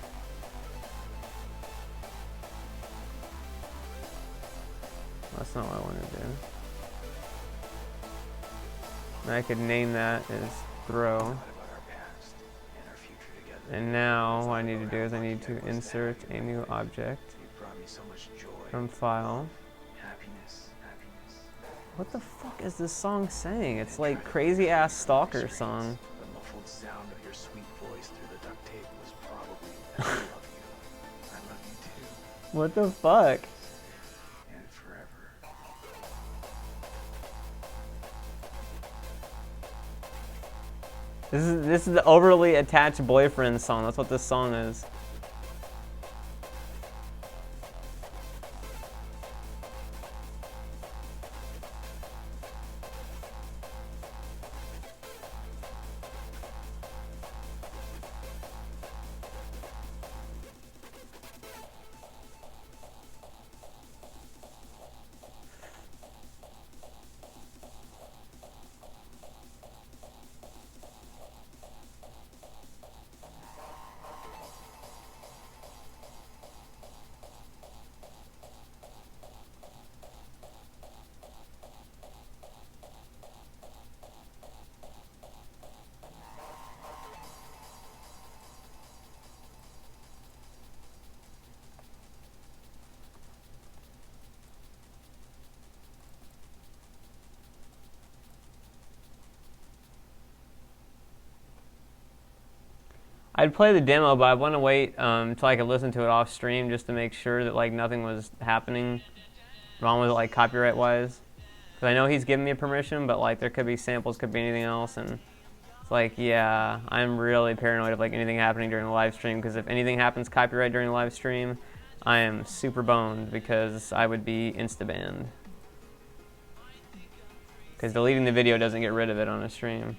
That's not what I want to do. And I could name that as throw. And now what I need to do is I need to insert a new object from file. What the fuck is this song saying? It's like crazy ass stalker song. The muffled sound of your sweet voice through the duct tape was probably I love you. I love you too. What the fuck? And forever. This is the overly attached boyfriend song. That's what this song is. I'd play the demo, but I want to wait until I could listen to it off stream just to make sure that like nothing was happening wrong with it, like copyright wise. Because I know he's giving me permission, but like there could be samples, could be anything else, and it's like, yeah, I'm really paranoid of like anything happening during the live stream, because if anything happens copyright during the live stream, I am super boned because I would be insta-banned. Because deleting the video doesn't get rid of it on a stream.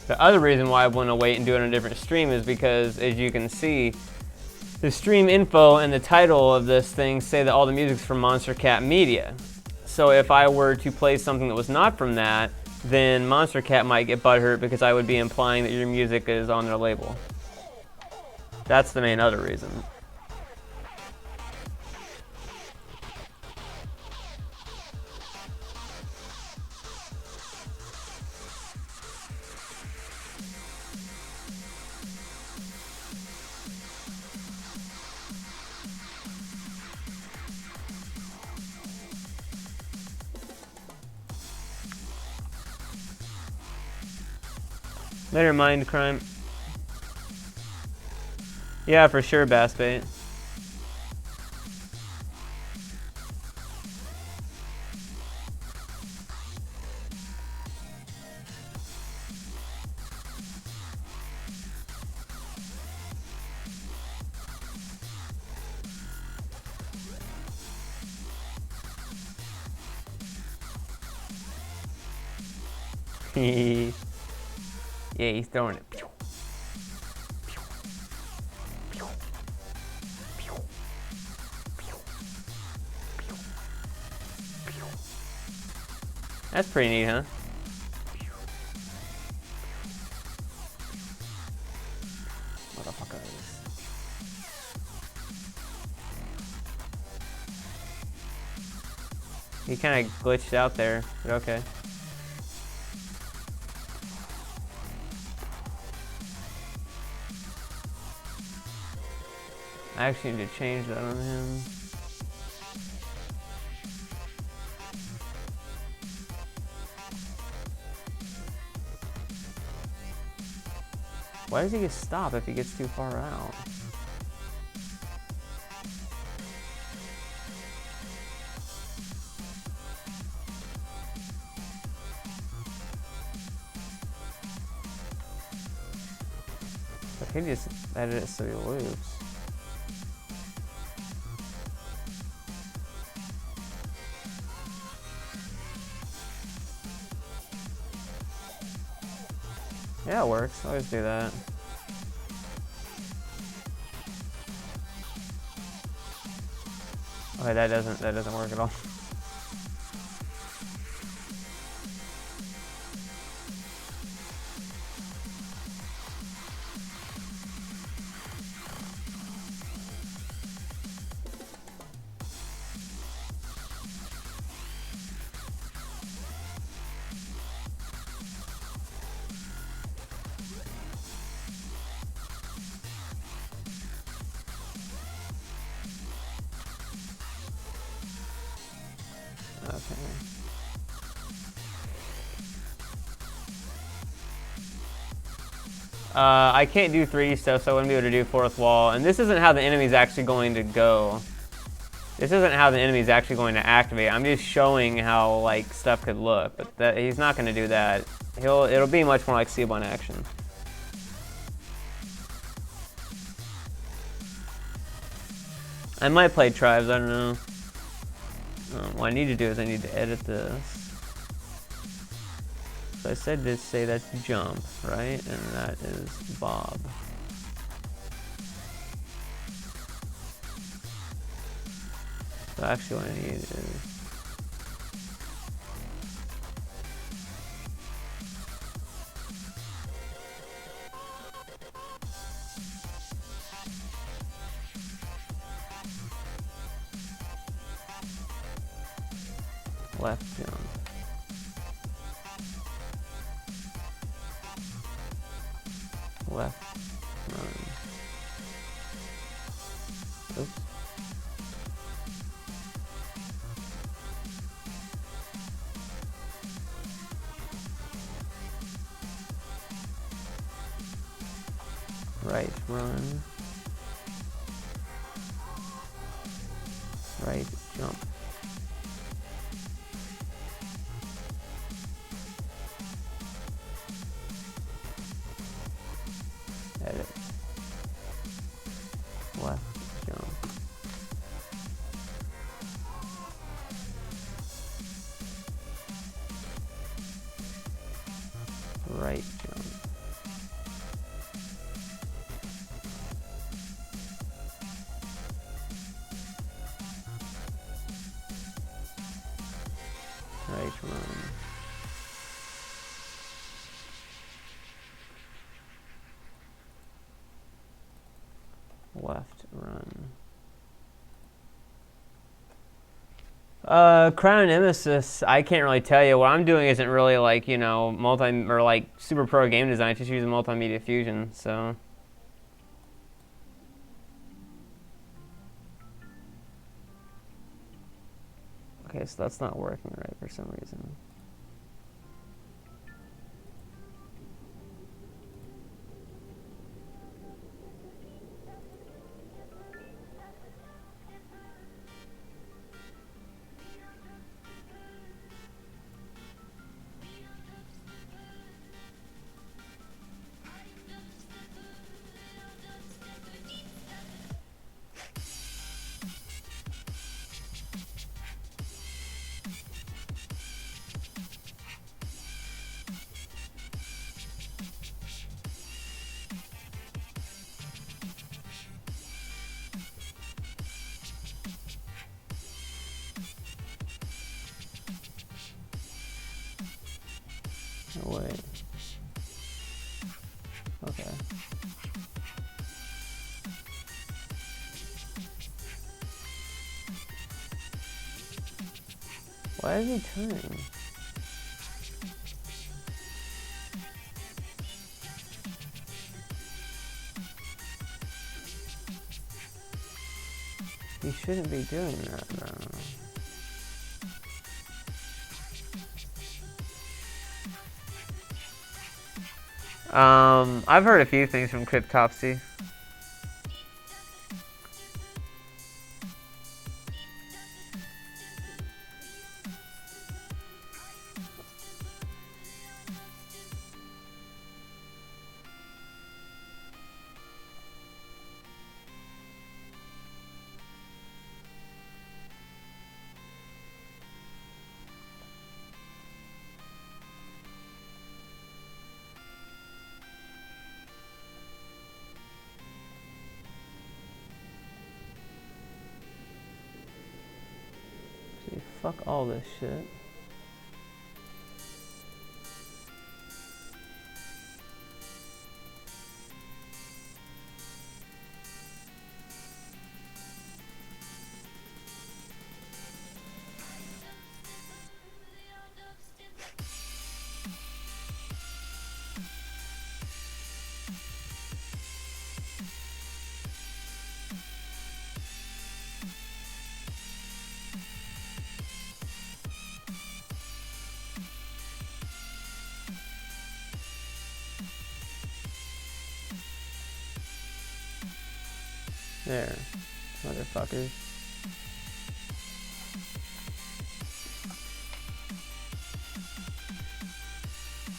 The other reason why I want to wait and do it on a different stream is because, as you can see, the stream info and the title of this thing say that all the music's from Monster Cat Media. So if I were to play something that was not from that, then Monster Cat might get butthurt because I would be implying that your music is on their label. That's the main other reason. Later, Mind Crime. Yeah, for sure, Bassbait. Yeah, he's throwing it. That's pretty neat, huh? Motherfuckers. He kind of glitched out there, but okay. I actually need to change that on him. Why does he get stopped if he gets too far out? I could just edit it so he loops. Yeah, it works. I always do that. Okay, that doesn't work at all. Okay. I can't do 3D stuff, so I wouldn't be able to do fourth wall. And this isn't how the enemy's actually going to go. This isn't how the enemy's actually going to activate. I'm just showing how like stuff could look, but he's not going to do that. It'll be much more like Cubone action. I might play Tribes, I don't know. What I need to do is I need to edit this. So I said to say that's jump, right? And that is Bob. So actually what I need is... Left jump. Left run. Oops. Right run. Right jump. Edit. Left jump. Right jump. Right run. Left run. Crown Nemesis, I can't really tell you. What I'm doing isn't really like, you know, like super pro game design, just using multimedia fusion, so. Okay, so that's not working right for some reason. Oh, wait. Okay. Why is he turning? He shouldn't be doing that, though. I've heard a few things from Cryptopsy. See, fuck all this shit. There, motherfuckers.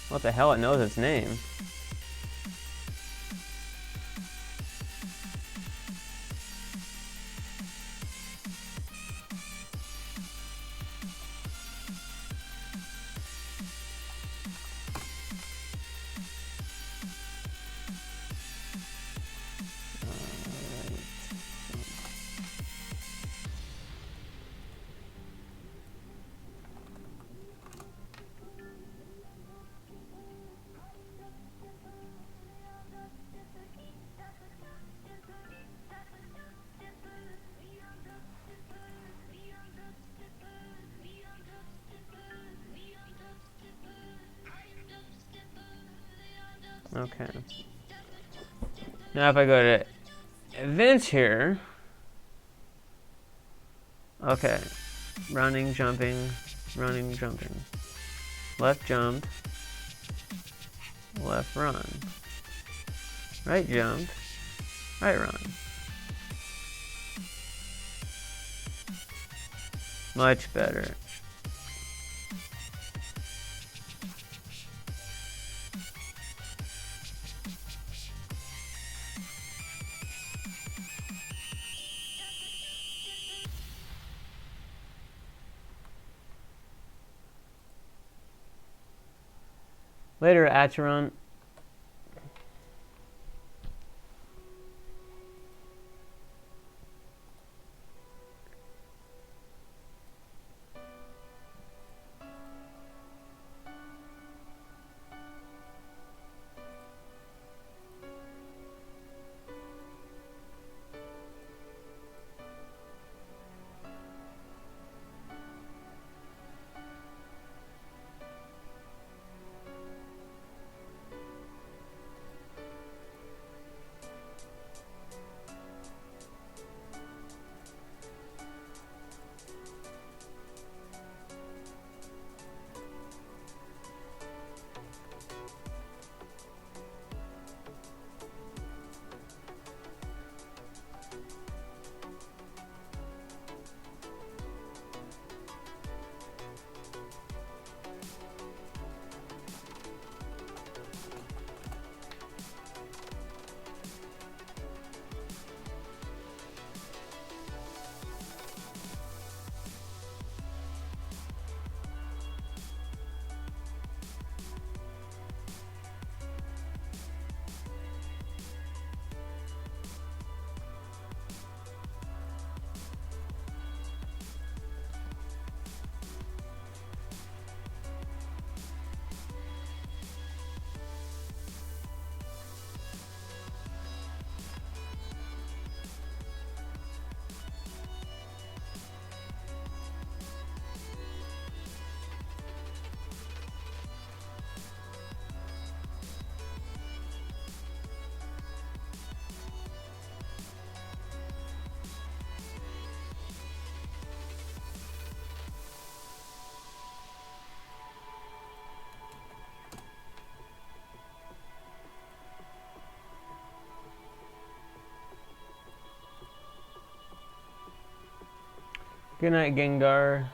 What the hell? It knows its name. Okay. Now if I go to events here, okay, running, jumping, left jump, left run, right jump, right run. Much better. Later, Acheron. Good night, Gengar.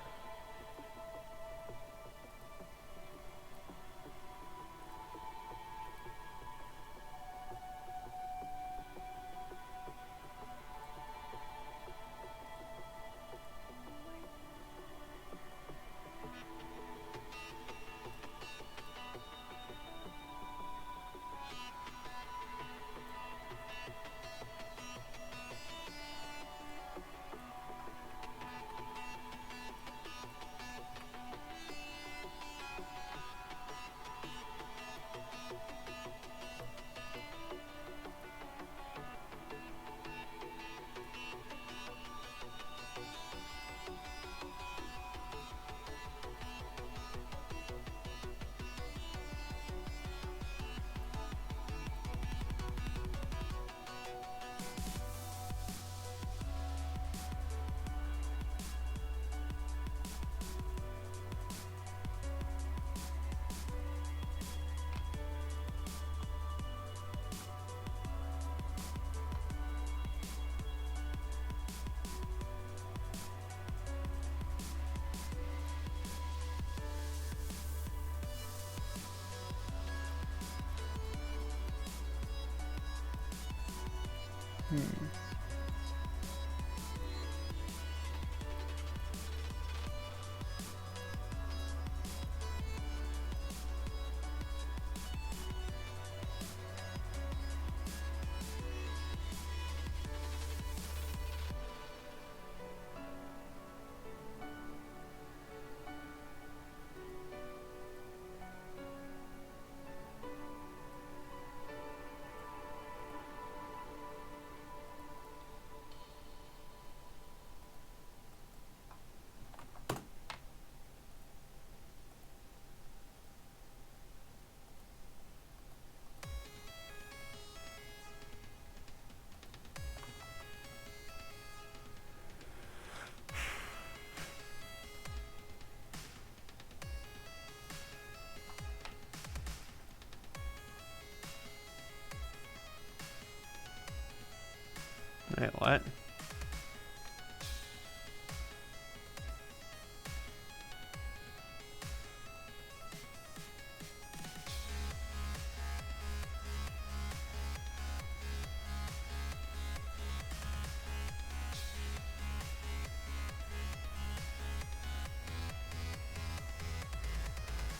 Wait, what?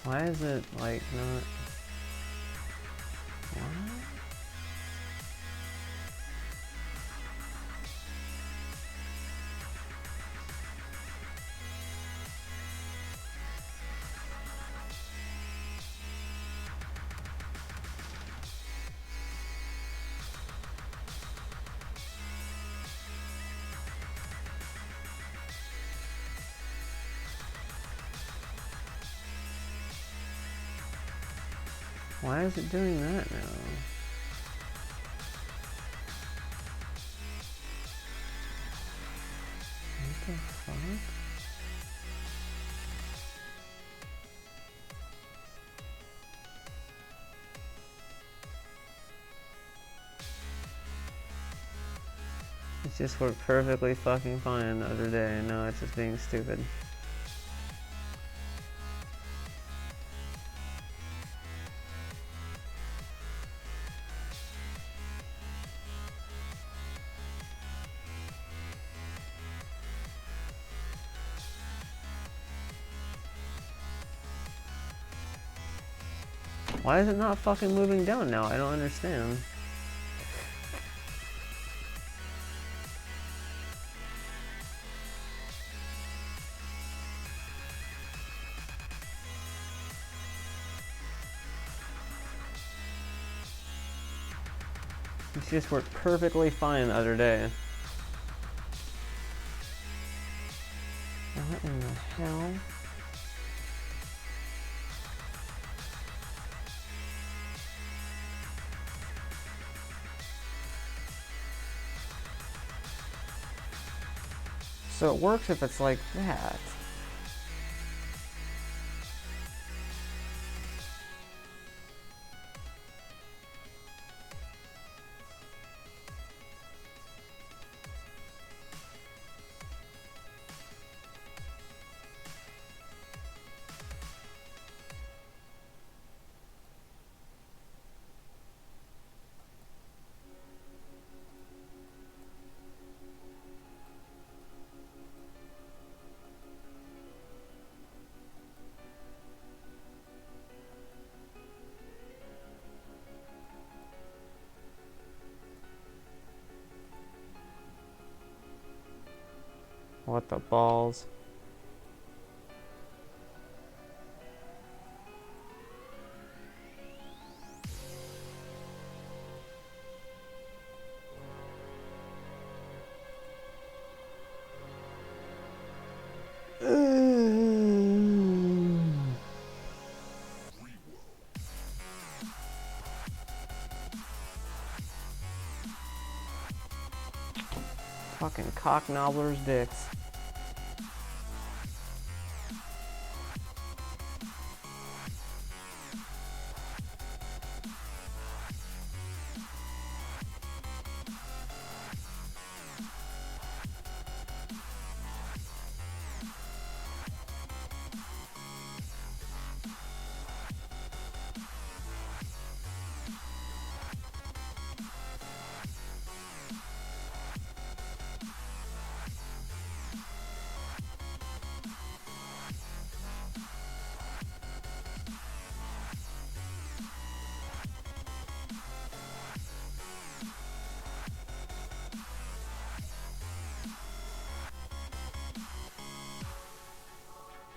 Why is it like not? What? Why is it doing that now? What the fuck? It just worked perfectly fucking fine the other day, and now it's just being stupid. Why is it not fucking moving down now? I don't understand. It just worked perfectly fine the other day. What in the hell? So it works if it's like that. What the balls? Fucking cock nobblers dicks.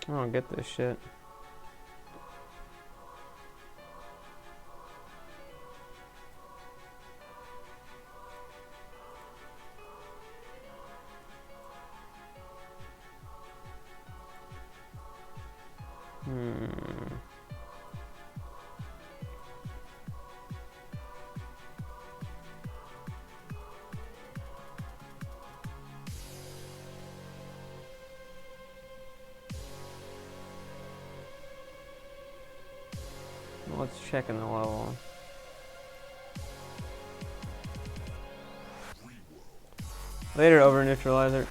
I don't get this shit. Let's check in the level. Later, over neutralizer.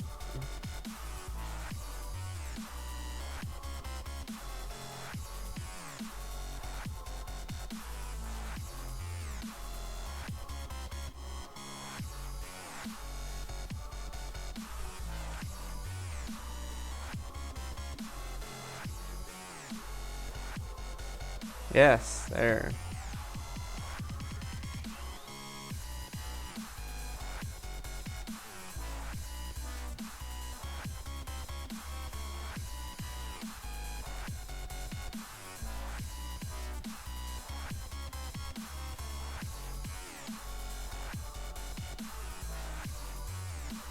Yes, there.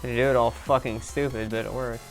They do it all fucking stupid, but it works.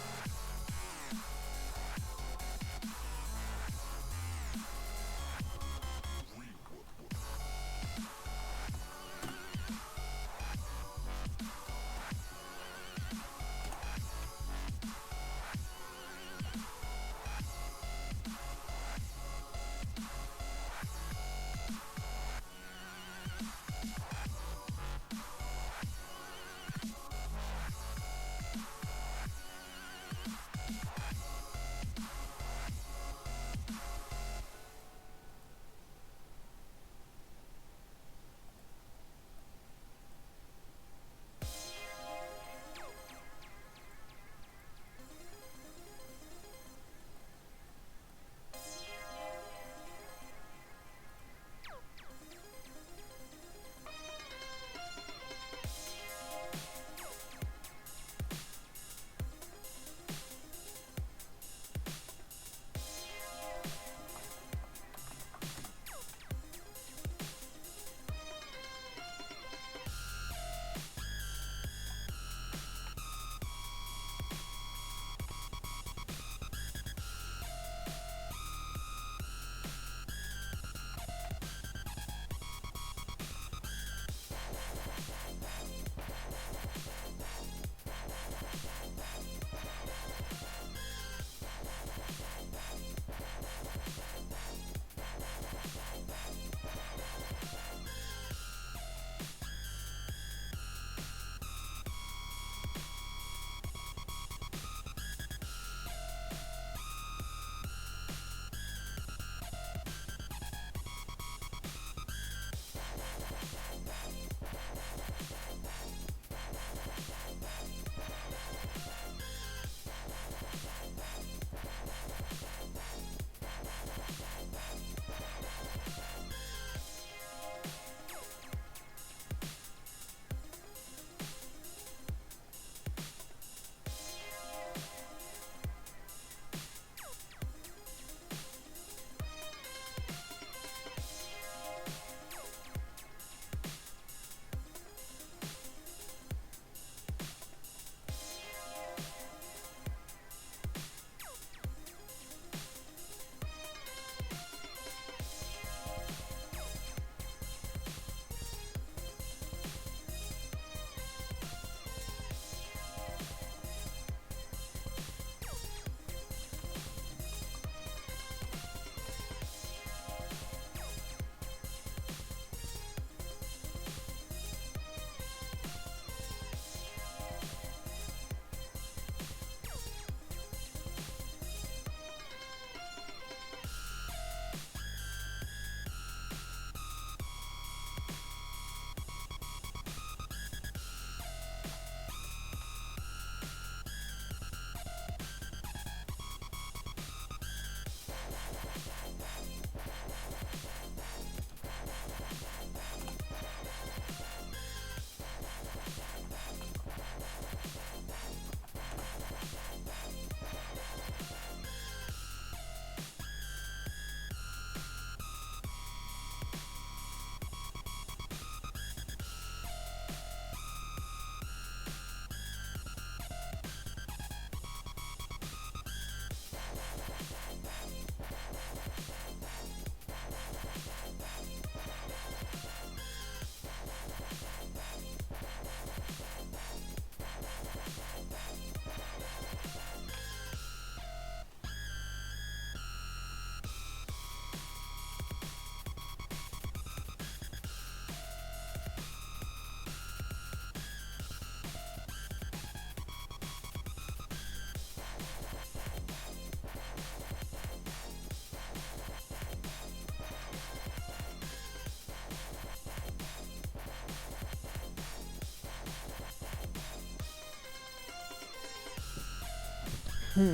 Do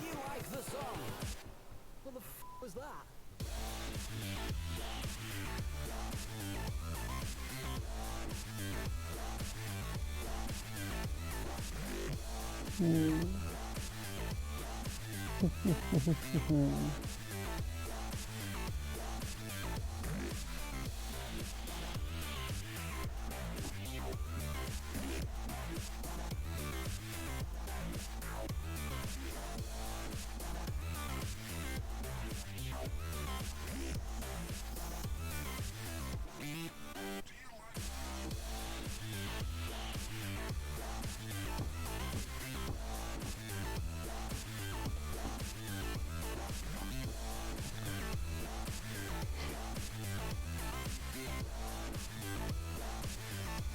you like the song? What the f was that?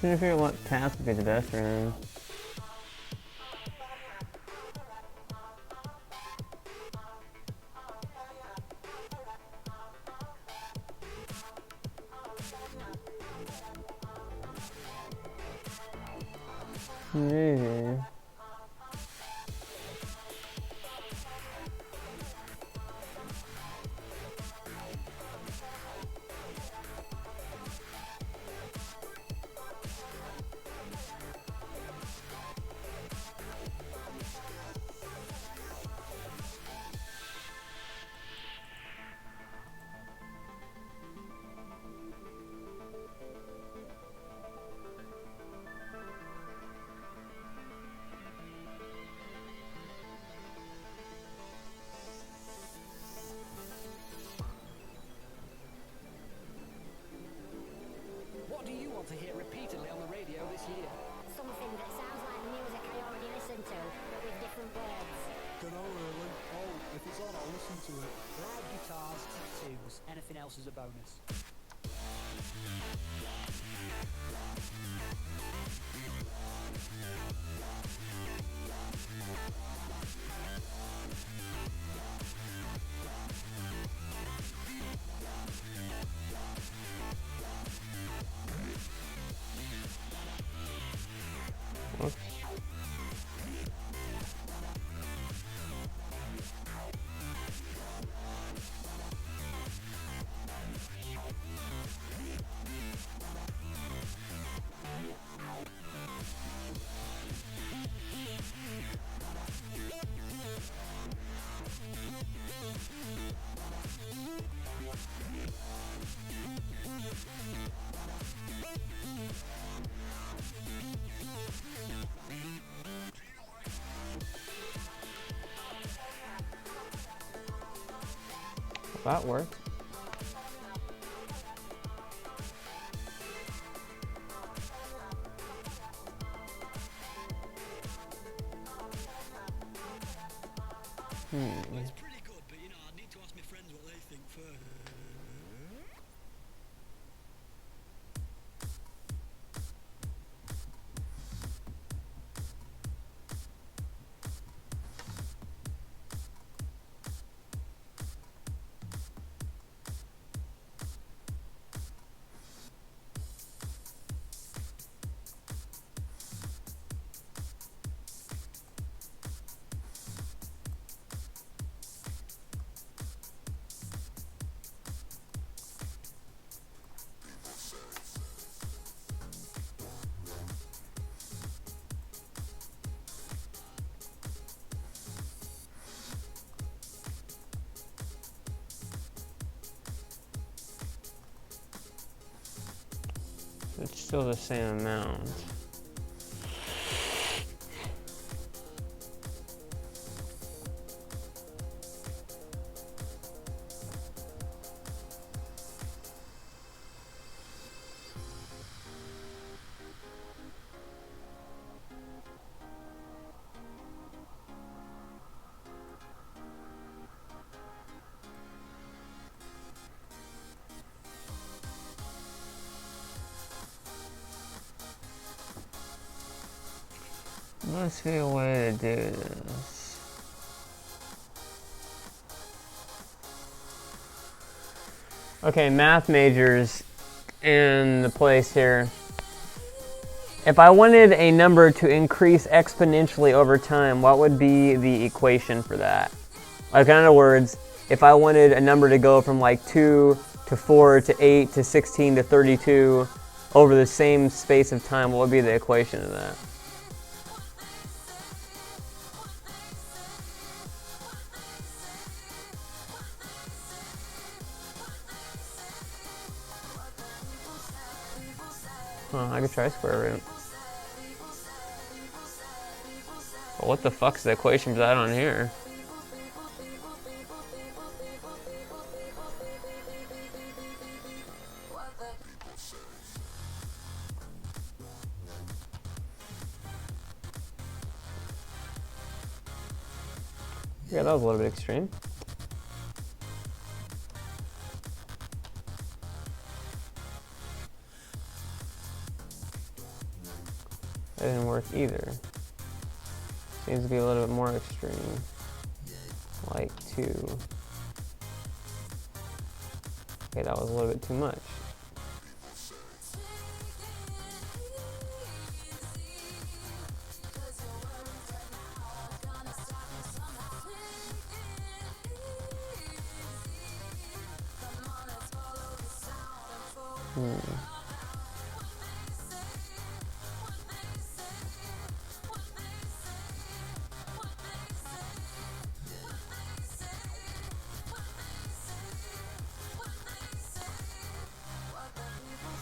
Trying to figure out what path would be the best for him. Maybe. What do you want to hear repeatedly on the radio this year? Something that sounds like the music I already listen to, but with different words. Dunno really. Oh, if it's on, I'll listen to it. Loud guitars, tattoos, anything else is a bonus. Whoops. That worked. It's pretty good, but you know, I need to ask my friends what they think first. It's still the same amount. Must be a way to do this. Okay, math majors in the place here. If I wanted a number to increase exponentially over time, what would be the equation for that? Like, in other words, if I wanted a number to go from like 2 to 4 to 8 to 16 to 32 over the same space of time, what would be the equation of that? I could try square root. But what the fuck's the equation for that on here? Yeah, that was a little bit extreme. That didn't work either. Seems to be a little bit more extreme. Like 2. Okay, that was a little bit too much.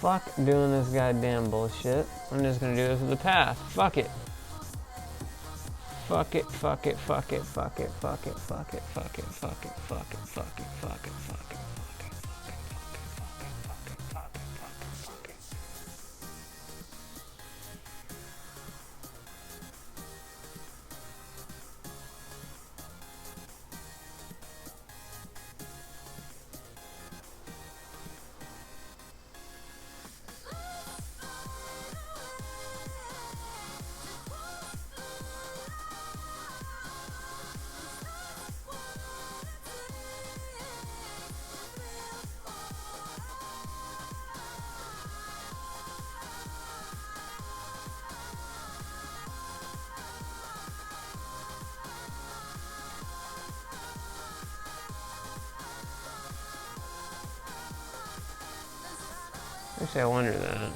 Fuck doing this goddamn bullshit. I'm just gonna do this with the path. Fuck it. Fuck it, fuck it, fuck it, fuck it, fuck it, fuck it, fuck it, fuck it, fuck it, fuck it, fuck it, fuck it. Actually, I wonder that.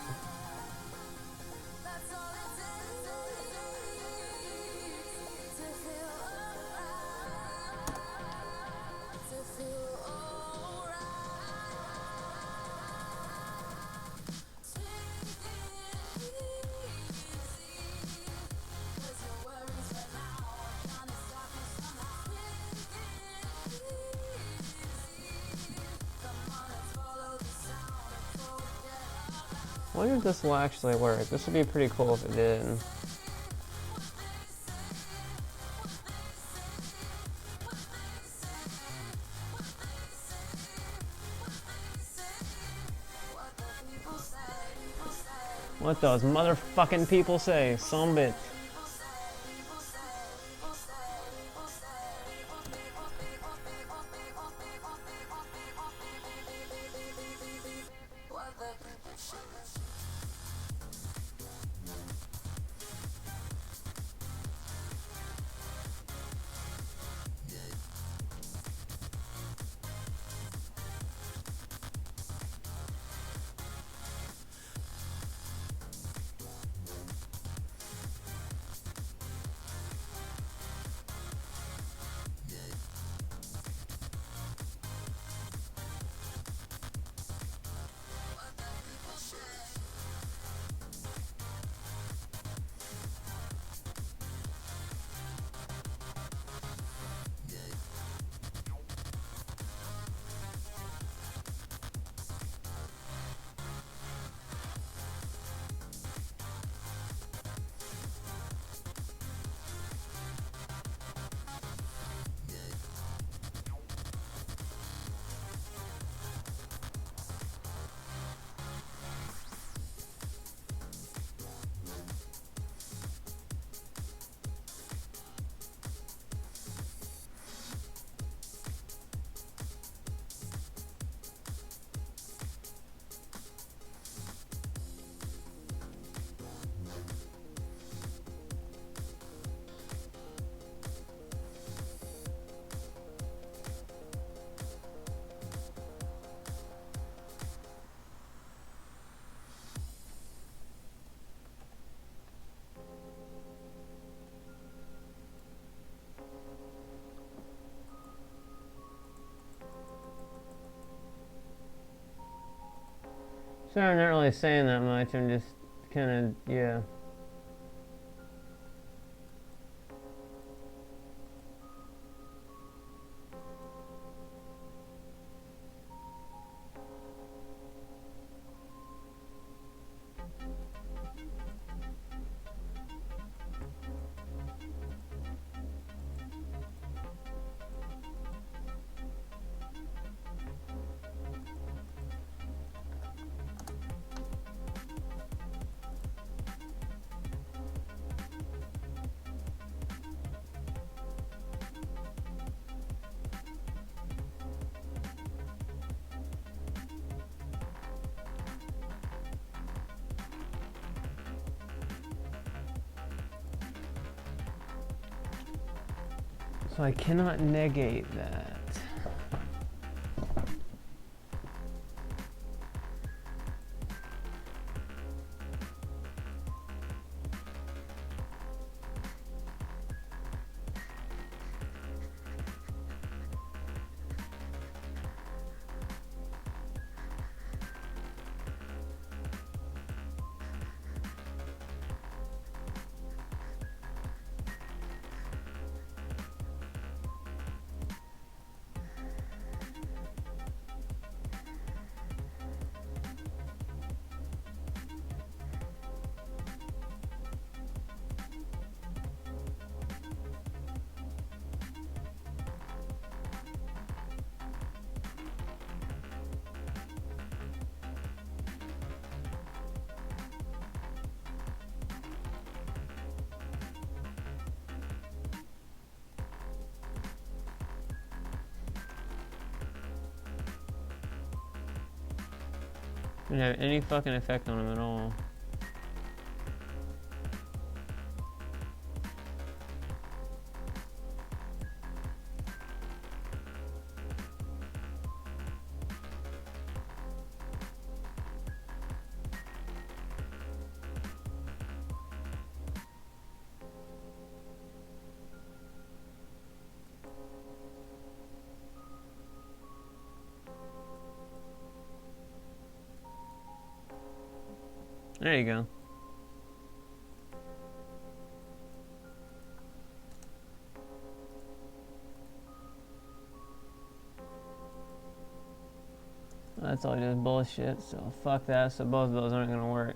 I wonder if this will actually work. This would be pretty cool if it did. What those motherfucking people say, some bitch. Sorry, I'm not really saying that much. I'm just kind of, yeah. So I cannot negate that. Didn't have any fucking effect on him at all. There you go. That's all just bullshit, so fuck that, so both of those aren't gonna work.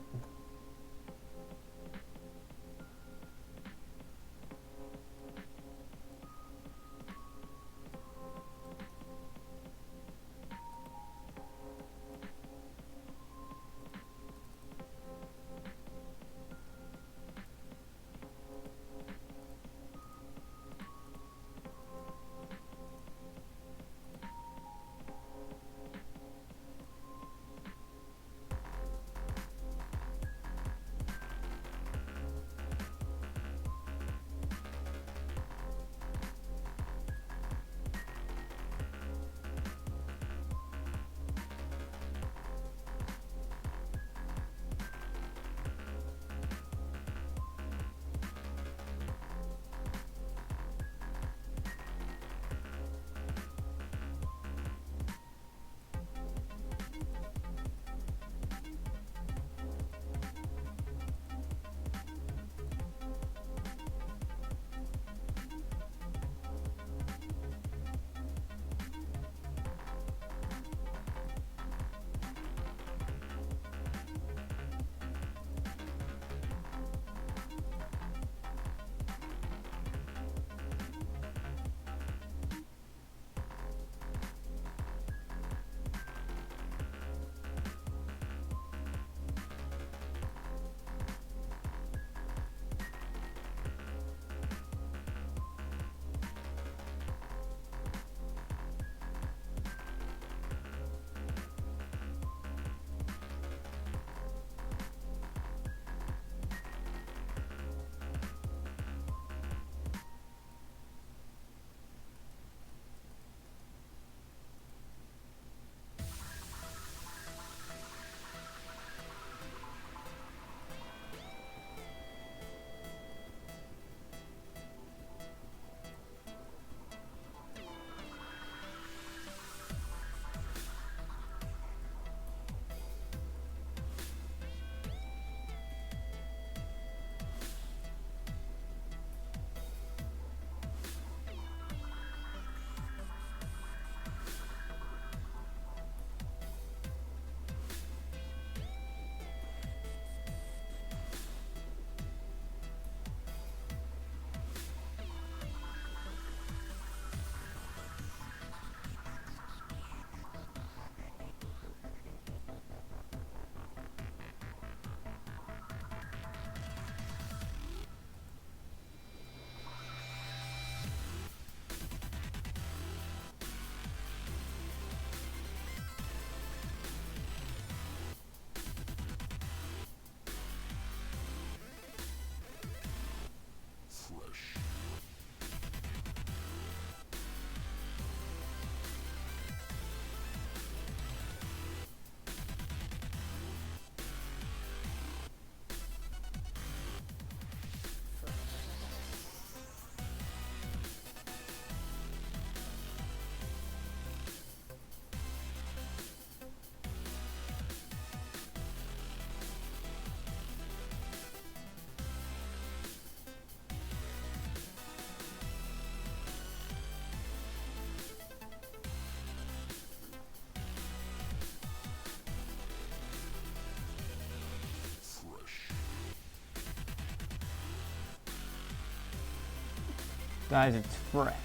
Guys, it's fresh.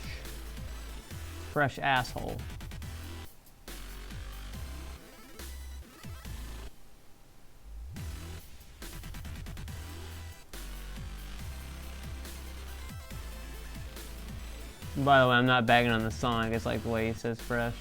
Fresh asshole. By the way, I'm not bagging on the song. It's like the way he says fresh.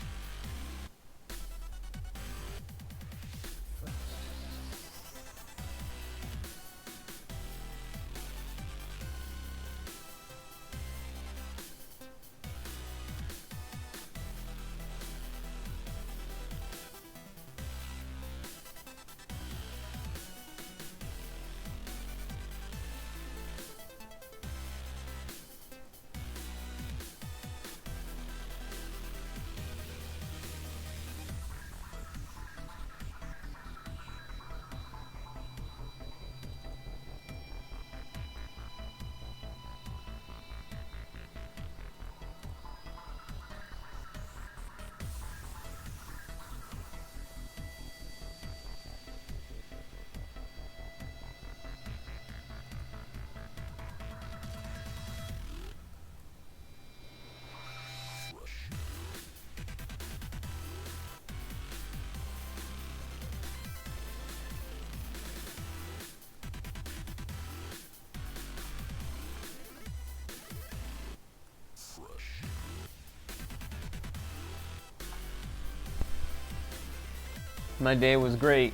My day was great,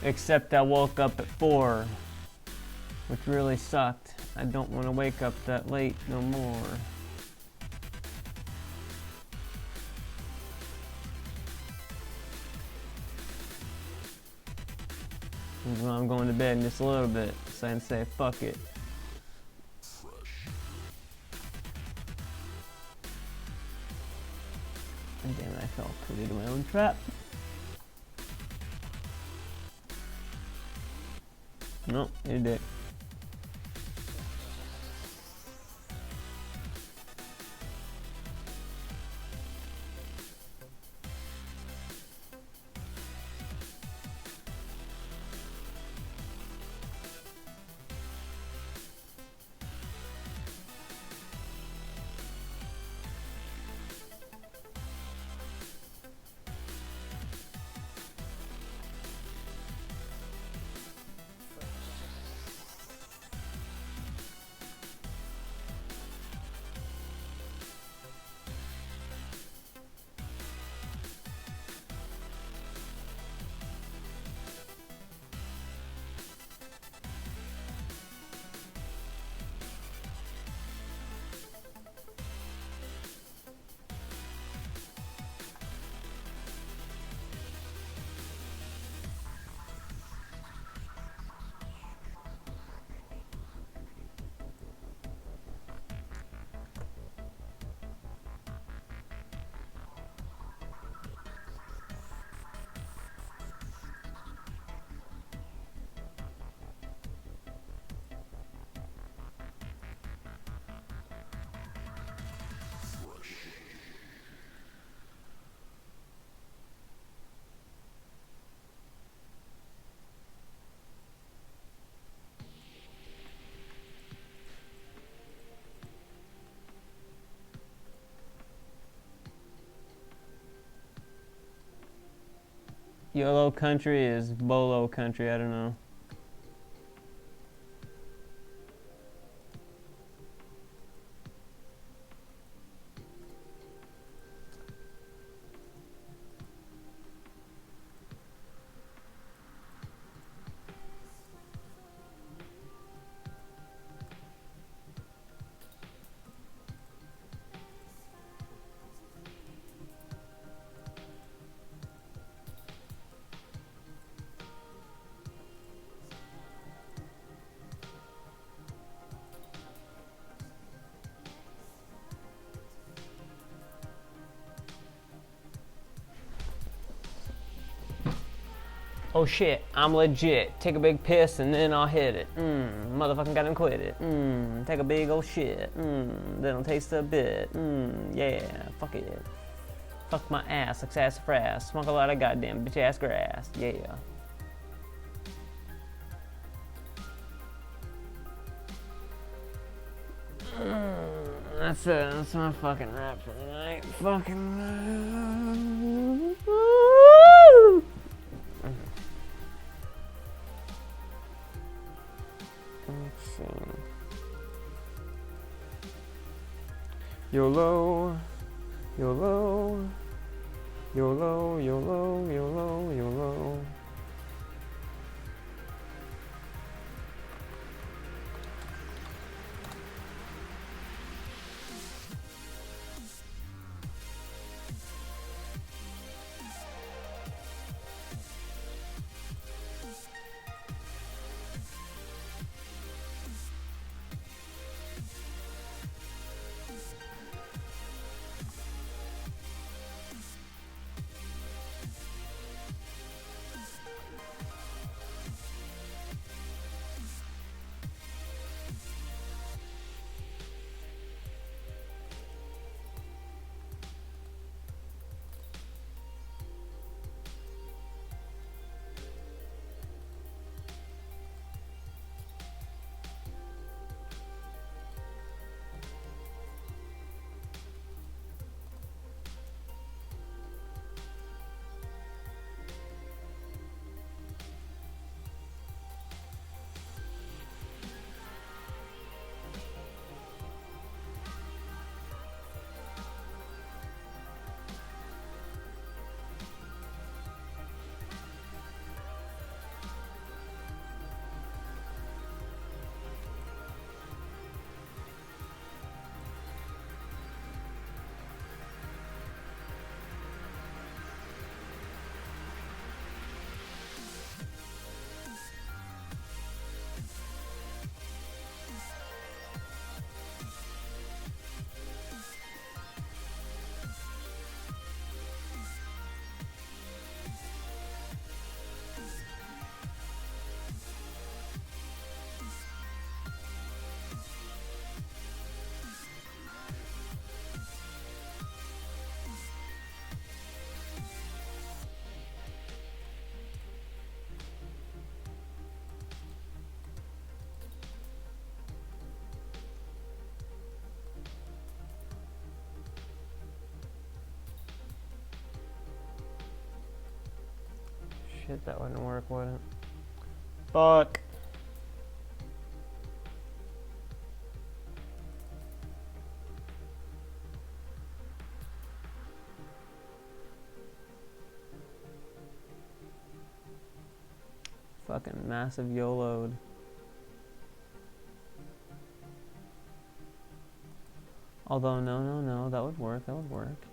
except I woke up at 4, which really sucked. I don't want to wake up that late no more. Well, I'm going to bed in just a little bit, so I can say fuck it. And damn it, I fell pretty to my own trap. Nope, you did. YOLO country is BOLO country, I don't know. Oh shit, I'm legit. Take a big piss and then I'll hit it. Motherfucking got him quit it. Take a big old shit. They don't taste a bit. Yeah, fuck it. Fuck my ass like sassafras. Smoke a lot of goddamn bitch ass grass. Yeah. that's it. That's my fucking rap for the night. Fucking. Let's see. YOLO, YOLO, YOLO, YOLO, YOLO, YOLO. Shit, that wouldn't work, would it? Fuck. Fucking massive YOLO'd. Although, no, that would work, that would work.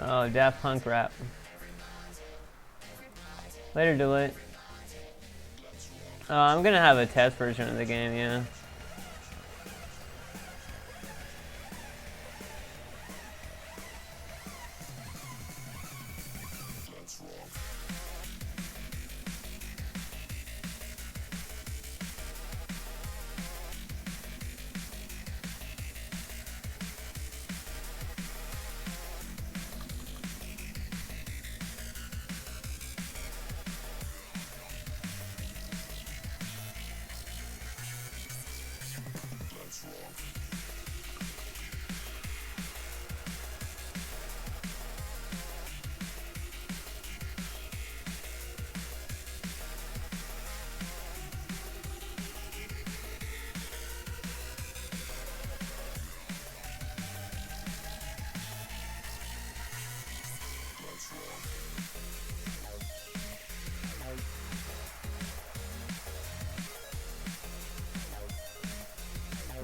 Oh, Daft Punk rap. Later, delete. Oh, I'm gonna have a test version of the game, yeah.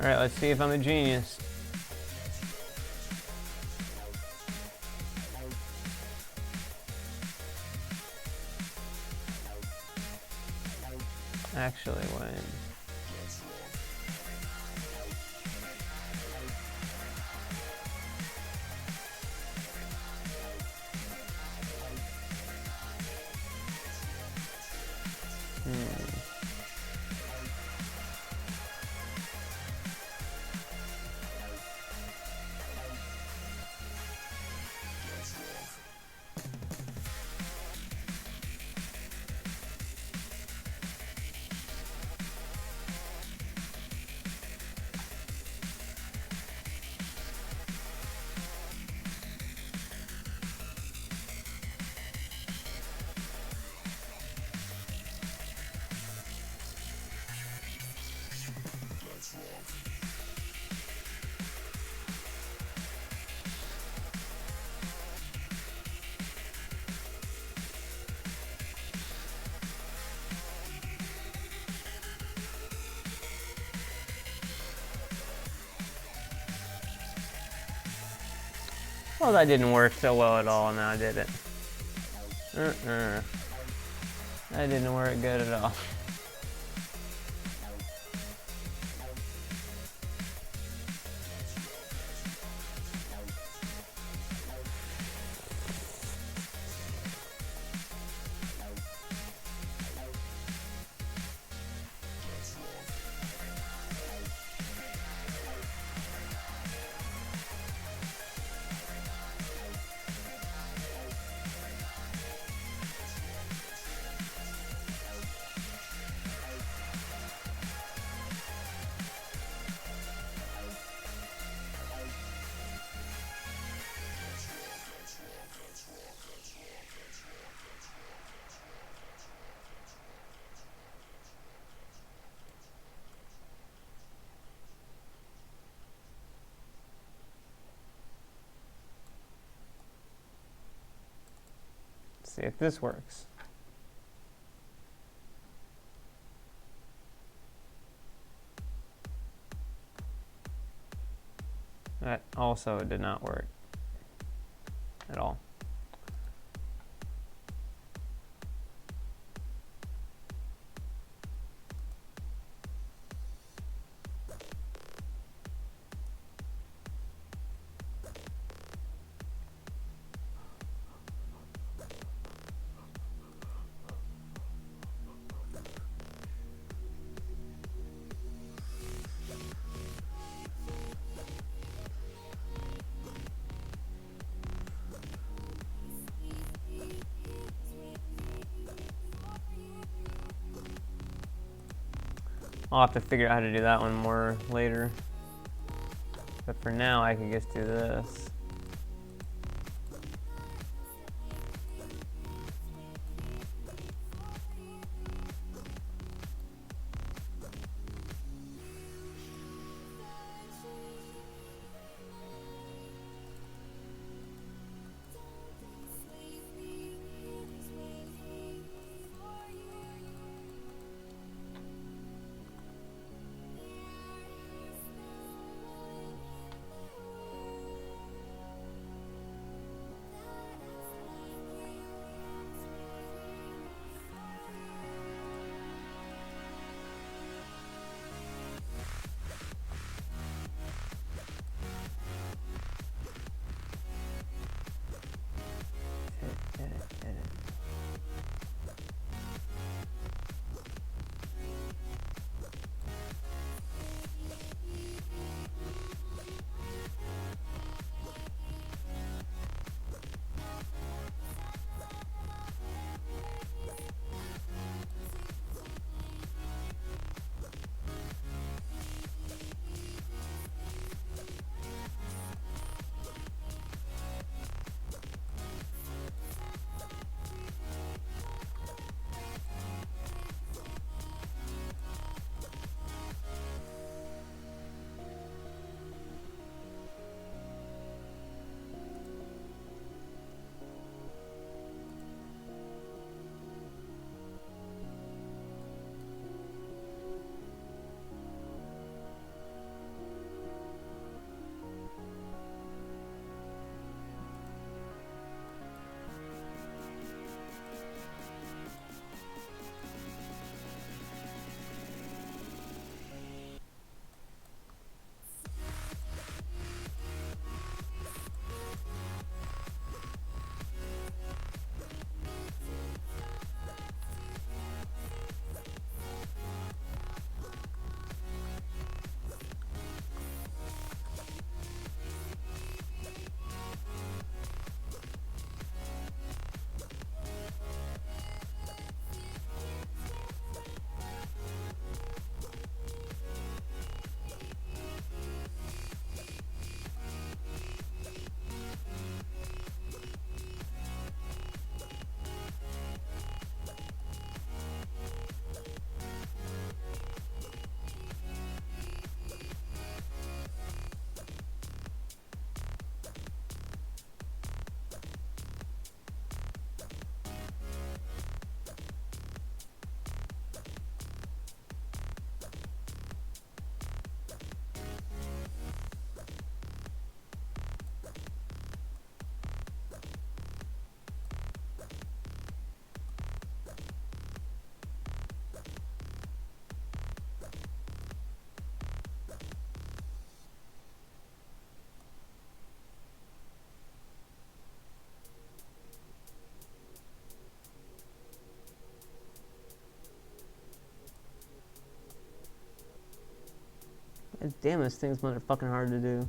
Alright, let's see if I'm a genius. Actually, when... Well, that didn't work so well at all now, did it? That didn't work good at all. See if this works. That also did not work at all. I'll have to figure out how to do that one more later. But for now, I can just do this. God damn, this thing's motherfucking hard to do.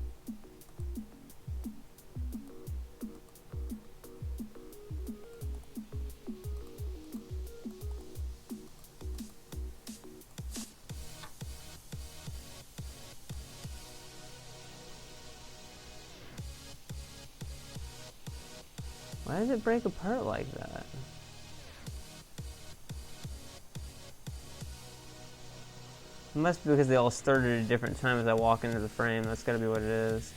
Why does it break apart like that? It must be because they all started at different times as I walk into the frame. That's gotta be what it is.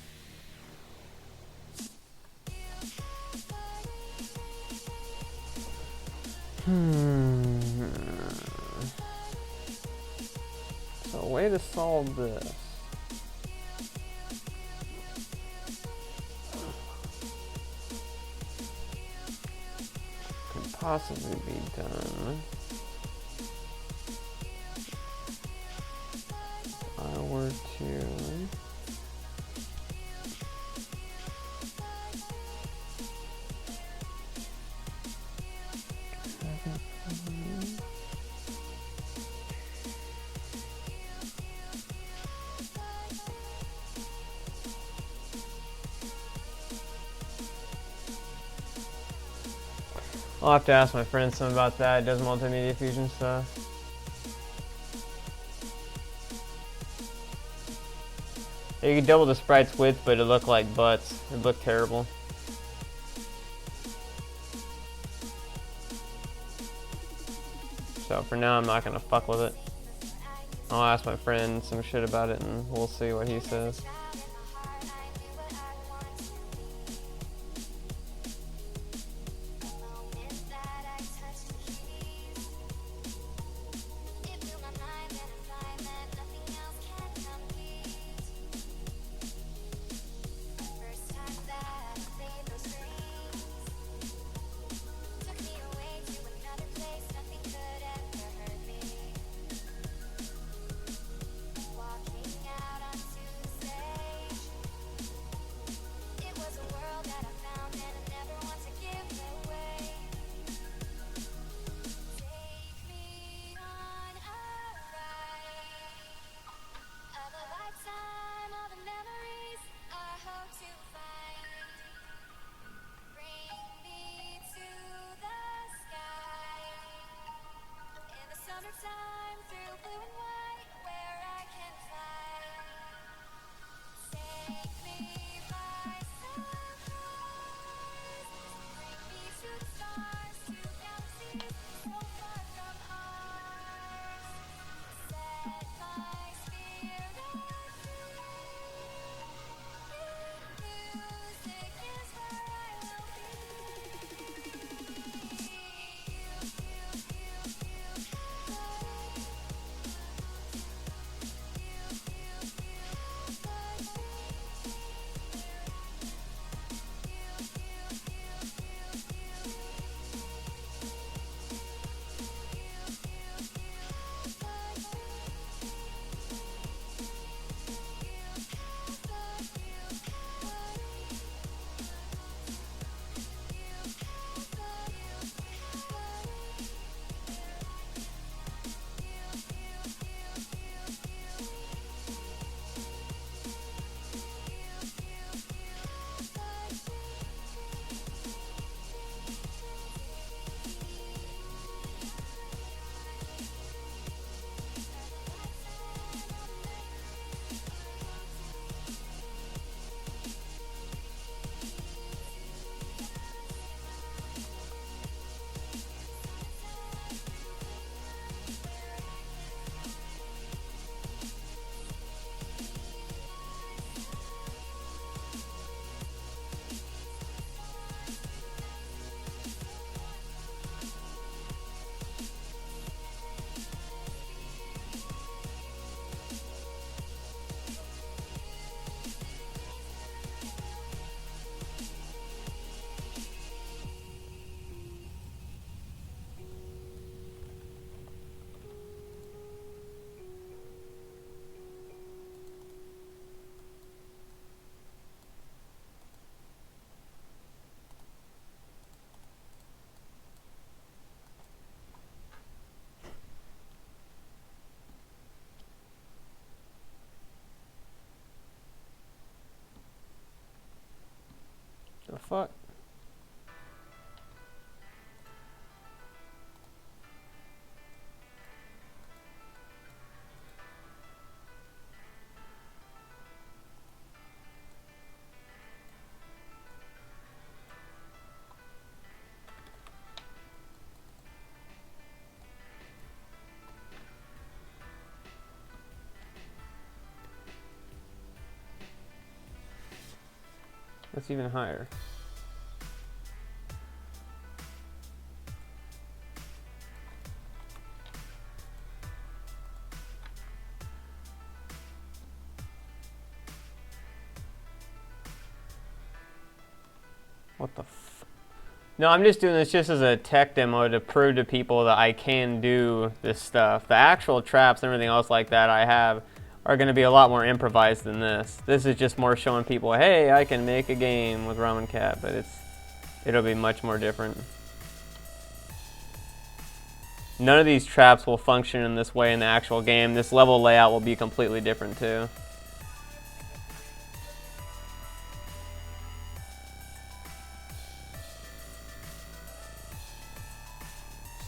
So a way to solve this. Could possibly be done. If I were to I'll have to ask my friend some about that. It does multimedia fusion stuff. You can double the sprite's width, but it looked like butts. It looked terrible. So for now, I'm not gonna fuck with it. I'll ask my friend some shit about it, and we'll see what he says. fuck? That's even higher. What the f... No, I'm just doing this just as a tech demo to prove to people that I can do this stuff. The actual traps and everything else like that I have are going to be a lot more improvised than this. This is just more showing people, hey, I can make a game with Ramen Cat, but it'll be much more different. None of these traps will function in this way in the actual game. This level layout will be completely different too.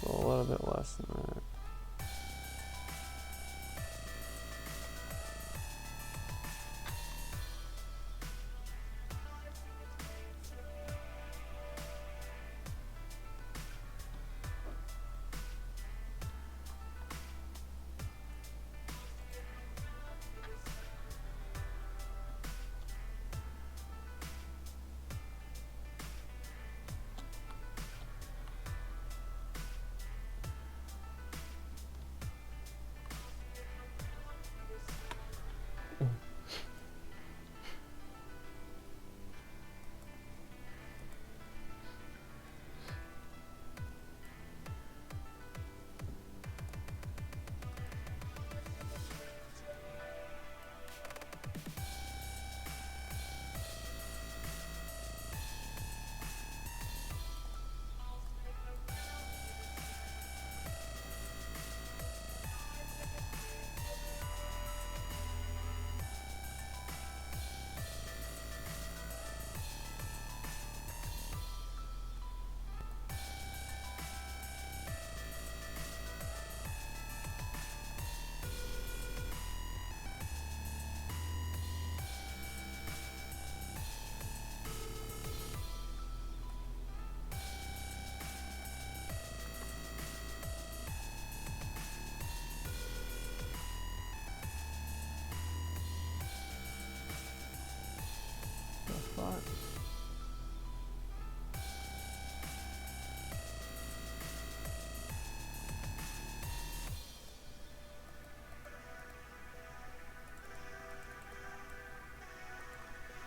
So a little bit less than that.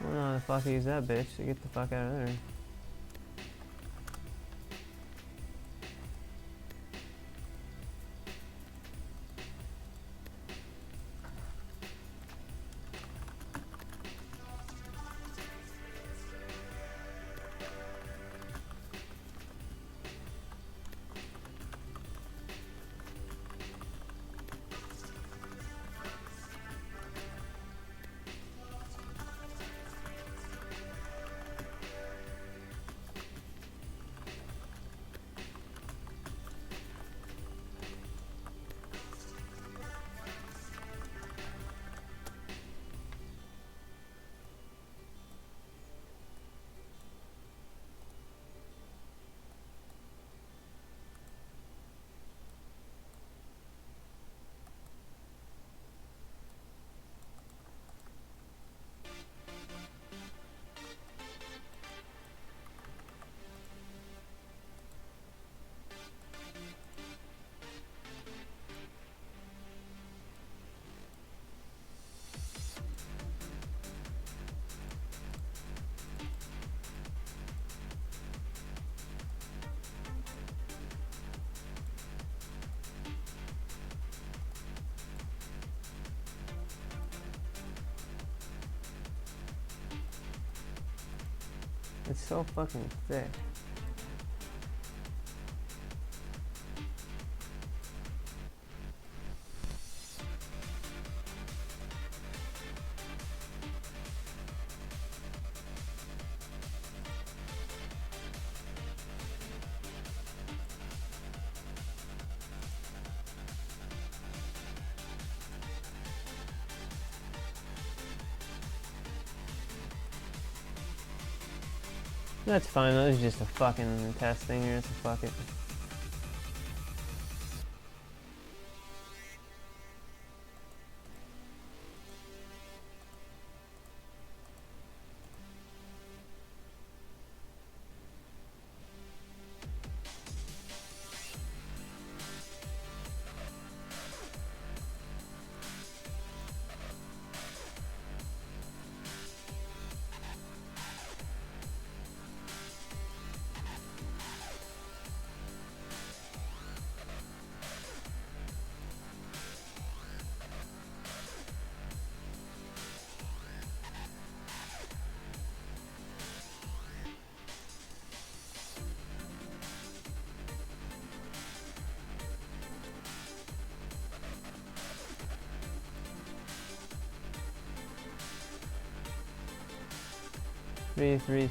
I don't know how the fuck I use that bitch to get the fuck out of there. It's so fucking thick. That's fine, though. This is just a fucking test thing here, so fuck it. $3,360.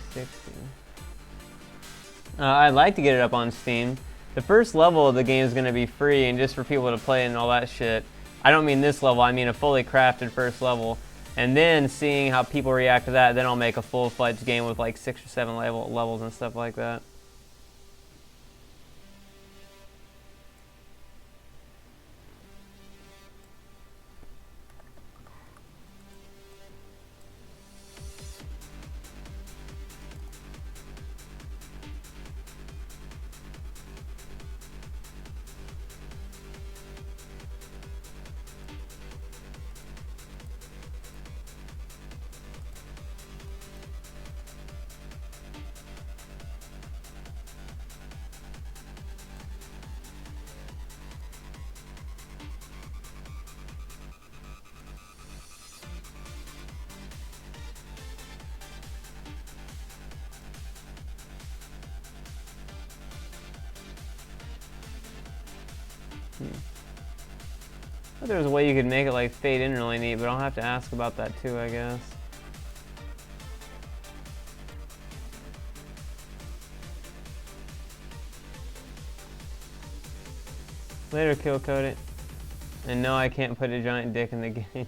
I'd like to get it up on Steam. The first level of the game is going to be free and just for people to play and all that shit. I don't mean this level, I mean a fully crafted first level. And then seeing how people react to that, then I'll make a full-fledged game with like 6 or 7 levels and stuff like that. But there's a way you could make it like fade in really neat, but I'll have to ask about that too, I guess. Later, kill code it. And no, I can't put a giant dick in the game.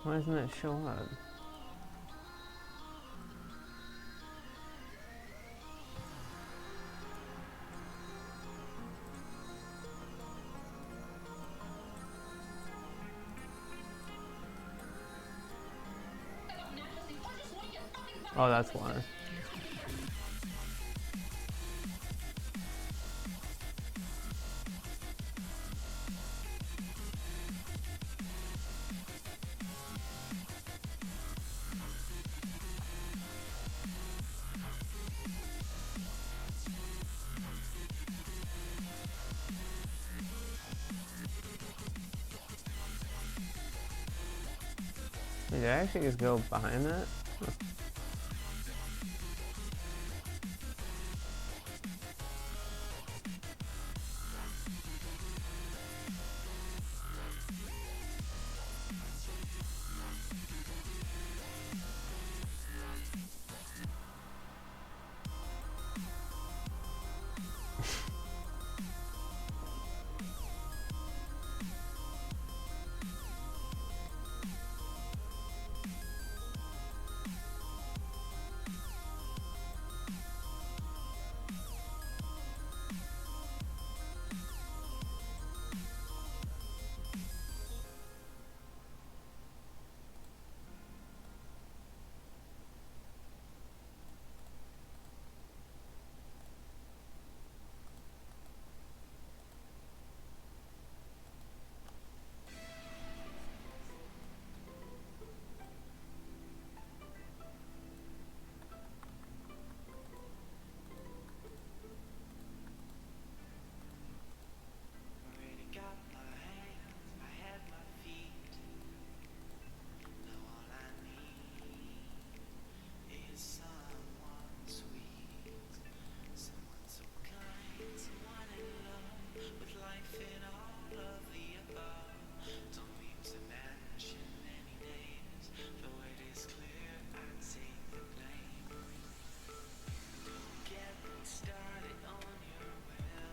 Why doesn't it show up? Oh, that's why. Did I actually just go behind that? Huh.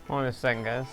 Hold on a second, guys.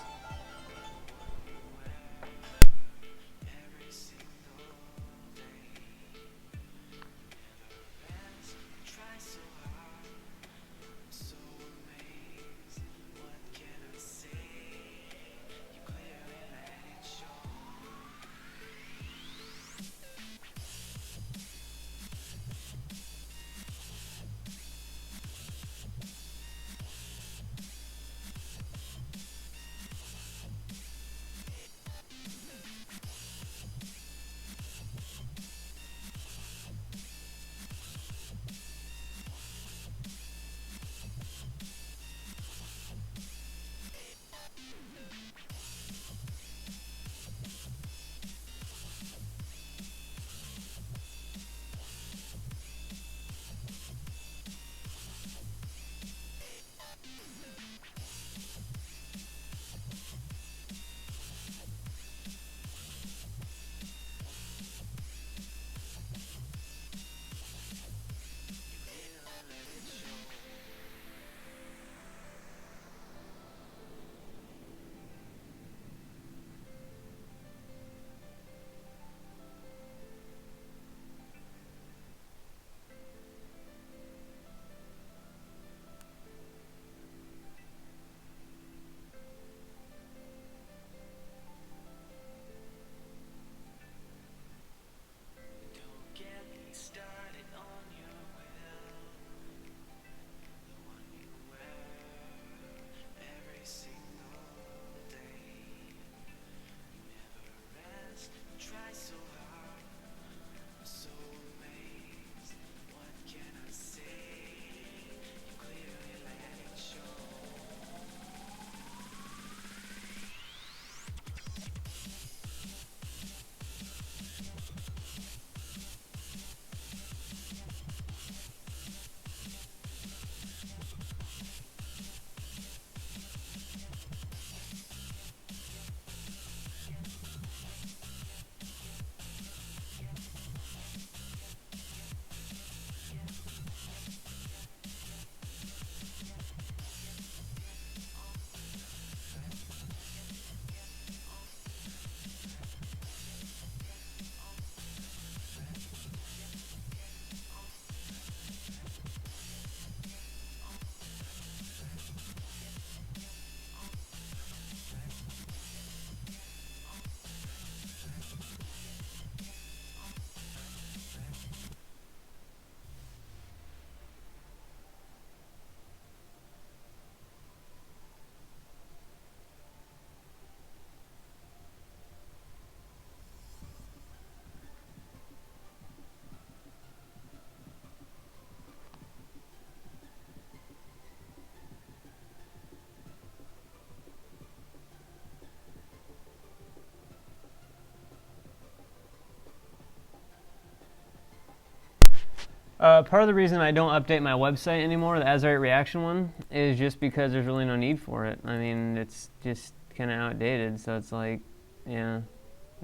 Part of the reason I don't update my website anymore, the Azurite Reaction one, is just because there's really no need for it. I mean, it's just kind of outdated, so it's like, yeah,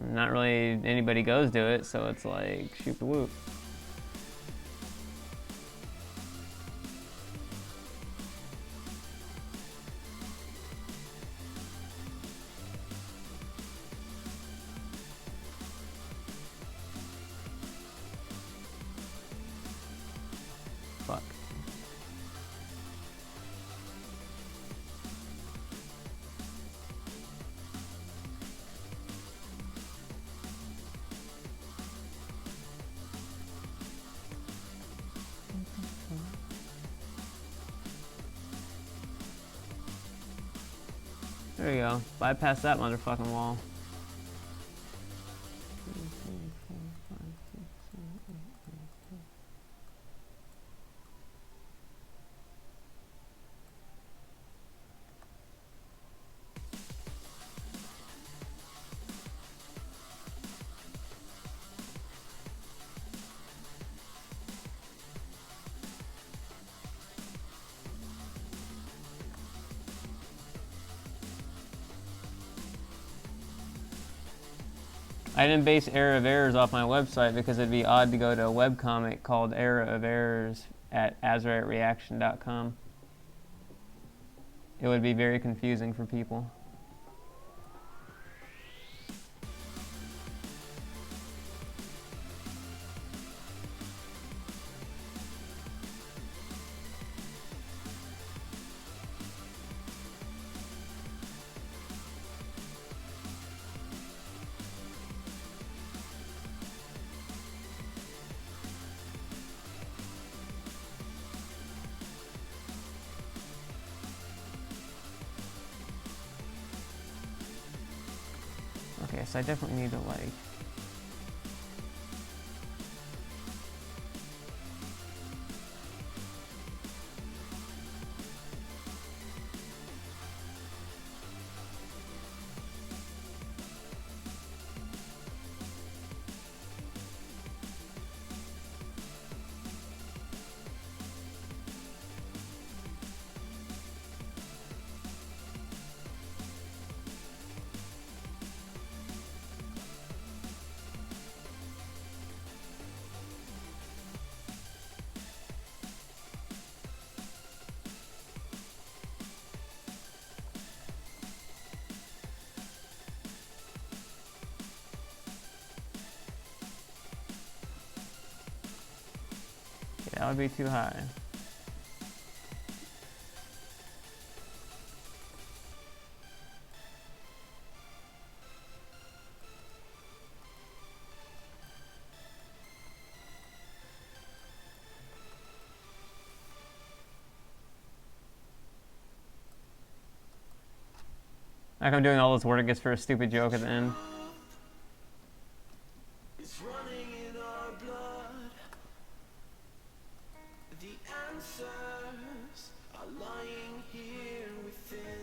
not really anybody goes to it, so it's like, shoot the whoop. Fuck. There you go. Bypass that motherfucking wall. I didn't base Error of Errors off my website because it'd be odd to go to a webcomic called Error of Errors at azuritereaction.com. It would be very confusing for people. Okay, so I definitely need to like... That would be too high. Like I'm doing all this work just for a stupid joke at the end. It's running in our blood. The answers are lying here within.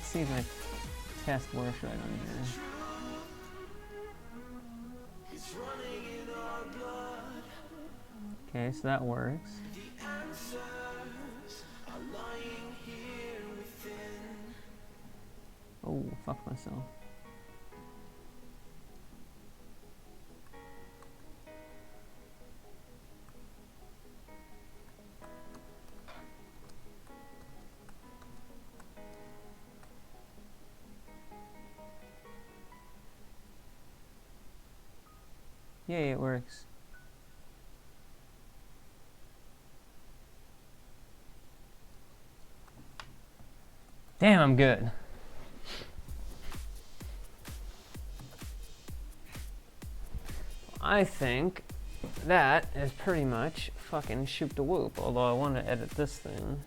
Let's see if my test works right on here. It's running in our blood. Okay, so that works. The answers are lying here within. Oh, fuck myself. Yay, it works. Damn, I'm good. I think that is pretty much fucking shoot the whoop, although I want to edit this thing.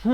Every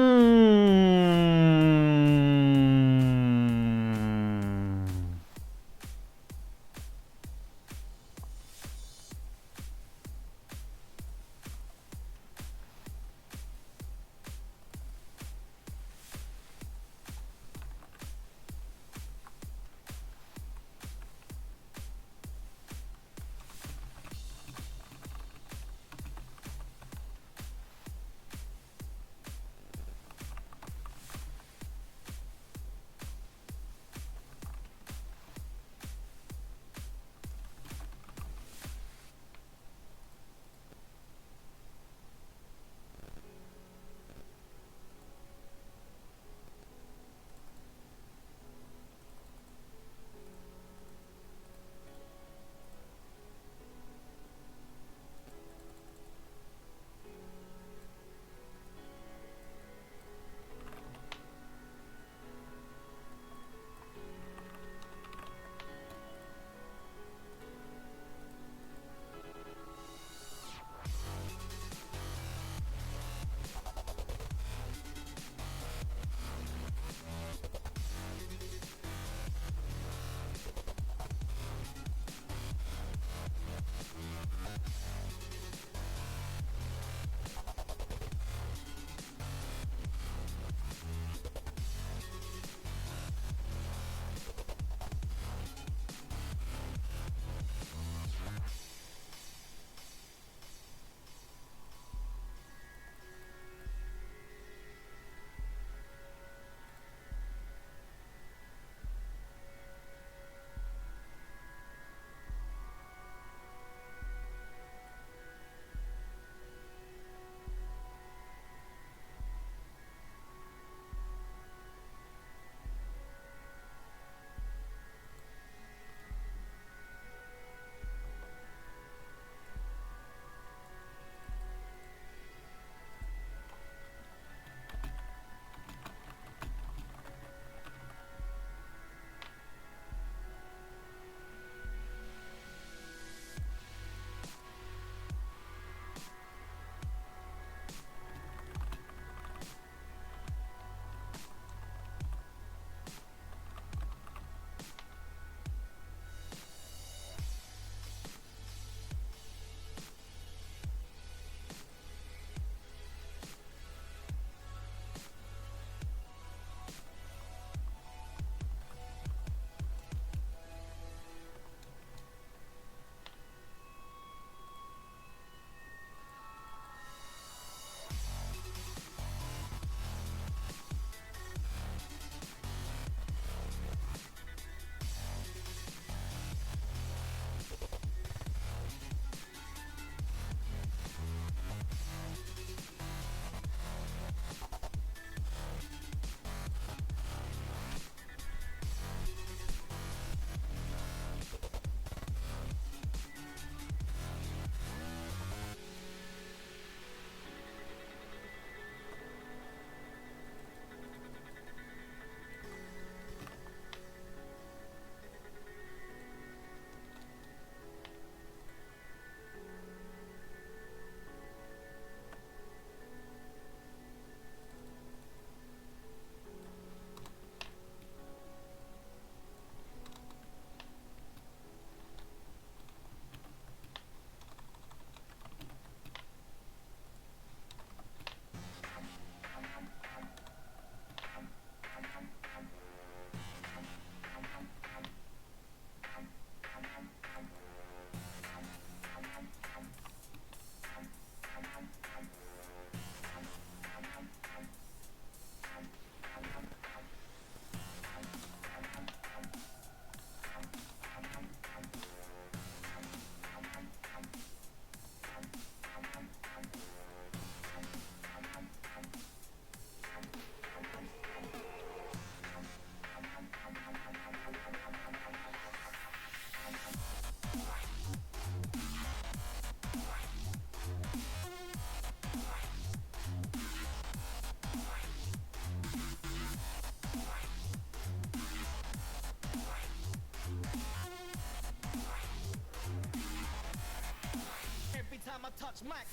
time I touch Mac.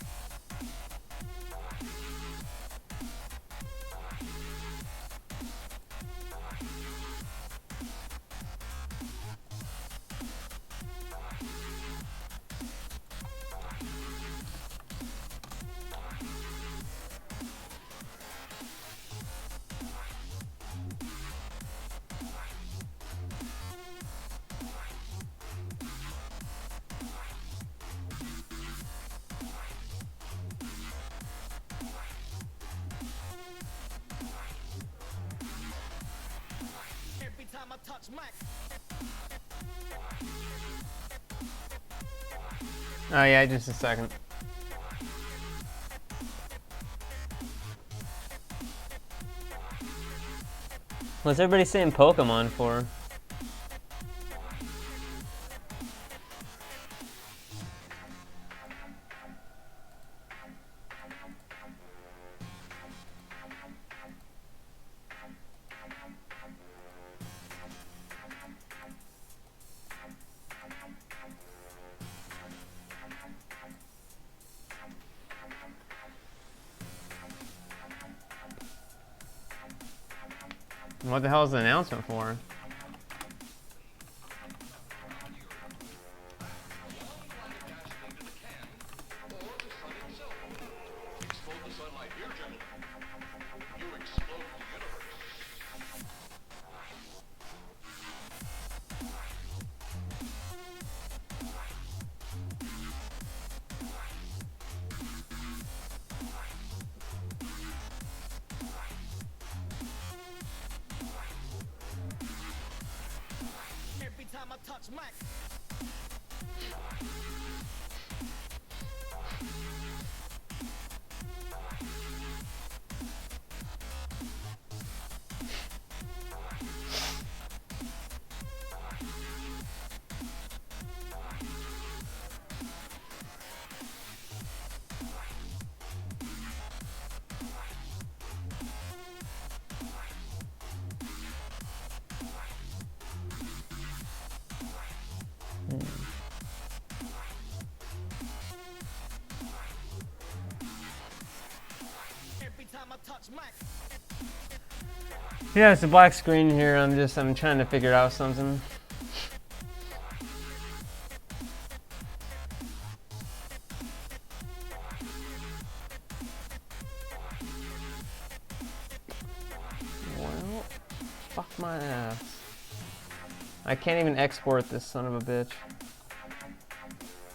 Oh yeah, just a second. What's everybody saying Pokemon for? What the hell is the announcement for? Yeah, it's a black screen here. I'm trying to figure out something. Well, fuck my ass. I can't even export this son of a bitch.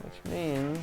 Which means...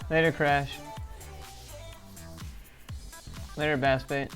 Later, Crash. Later, Bassbait.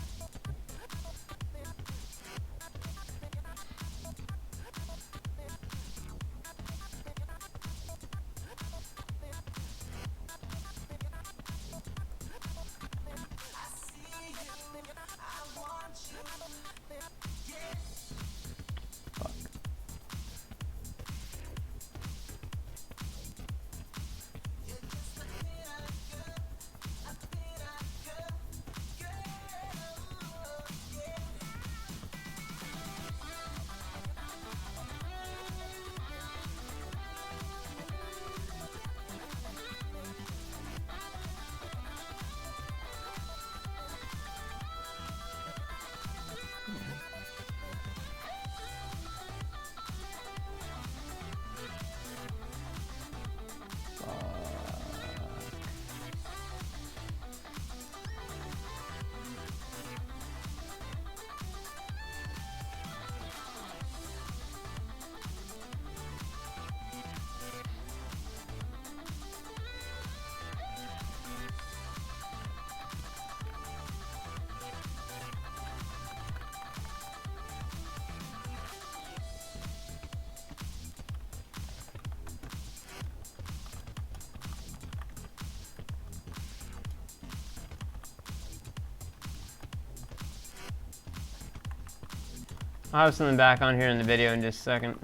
I'll have something back on here in the video in just a second.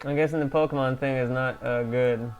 I'm guessing the Pokemon thing is not good.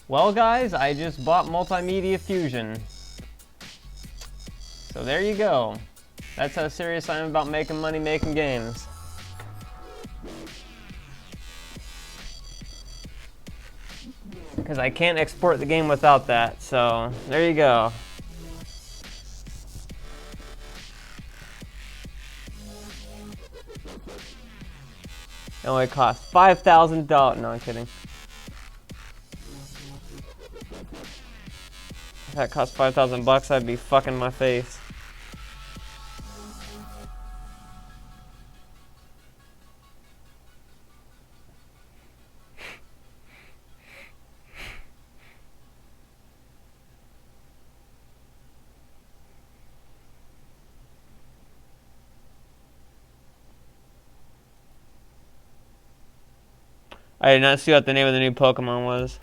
Well, guys, I just bought Multimedia Fusion. So there you go. That's how serious I am about making money making games. Because I can't export the game without that, so there you go. It only cost $5,000. No, I'm kidding. If that cost 5,000 bucks, I'd be fucking my face. I did not see what the name of the new Pokemon was.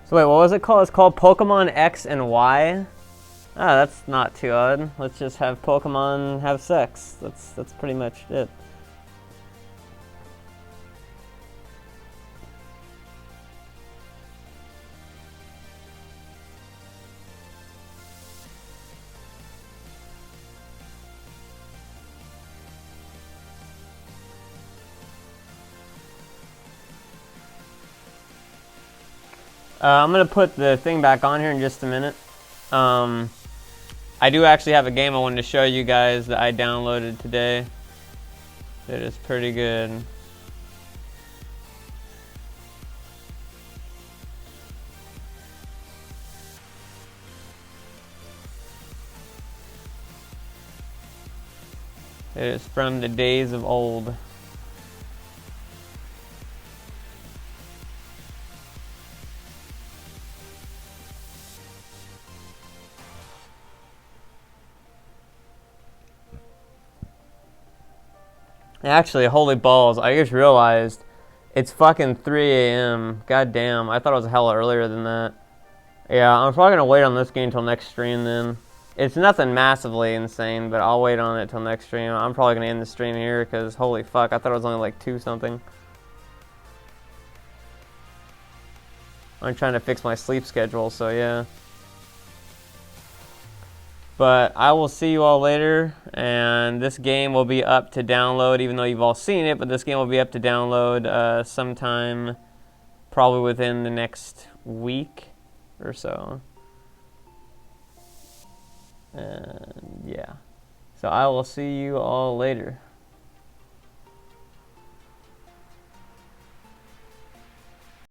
So wait, what was it called? It's called Pokemon X and Y? Ah, that's not too odd. Let's just have Pokemon have sex. That's pretty much it. I'm going to put the thing back on here in just a minute. I do actually have a game I wanted to show you guys that I downloaded today. It is pretty good. It is from the days of old. Actually, holy balls, I just realized it's fucking 3 a.m. God damn, I thought it was hella earlier than that. Yeah, I'm probably gonna wait on this game until next stream then. It's nothing massively insane, but I'll wait on it till next stream. I'm probably gonna end the stream here because holy fuck, I thought it was only like 2 something. I'm trying to fix my sleep schedule, so yeah. But I will see you all later, and this game will be up to download, even though you've all seen it, but this game will be up to download sometime probably within the next week or so. And yeah. So I will see you all later.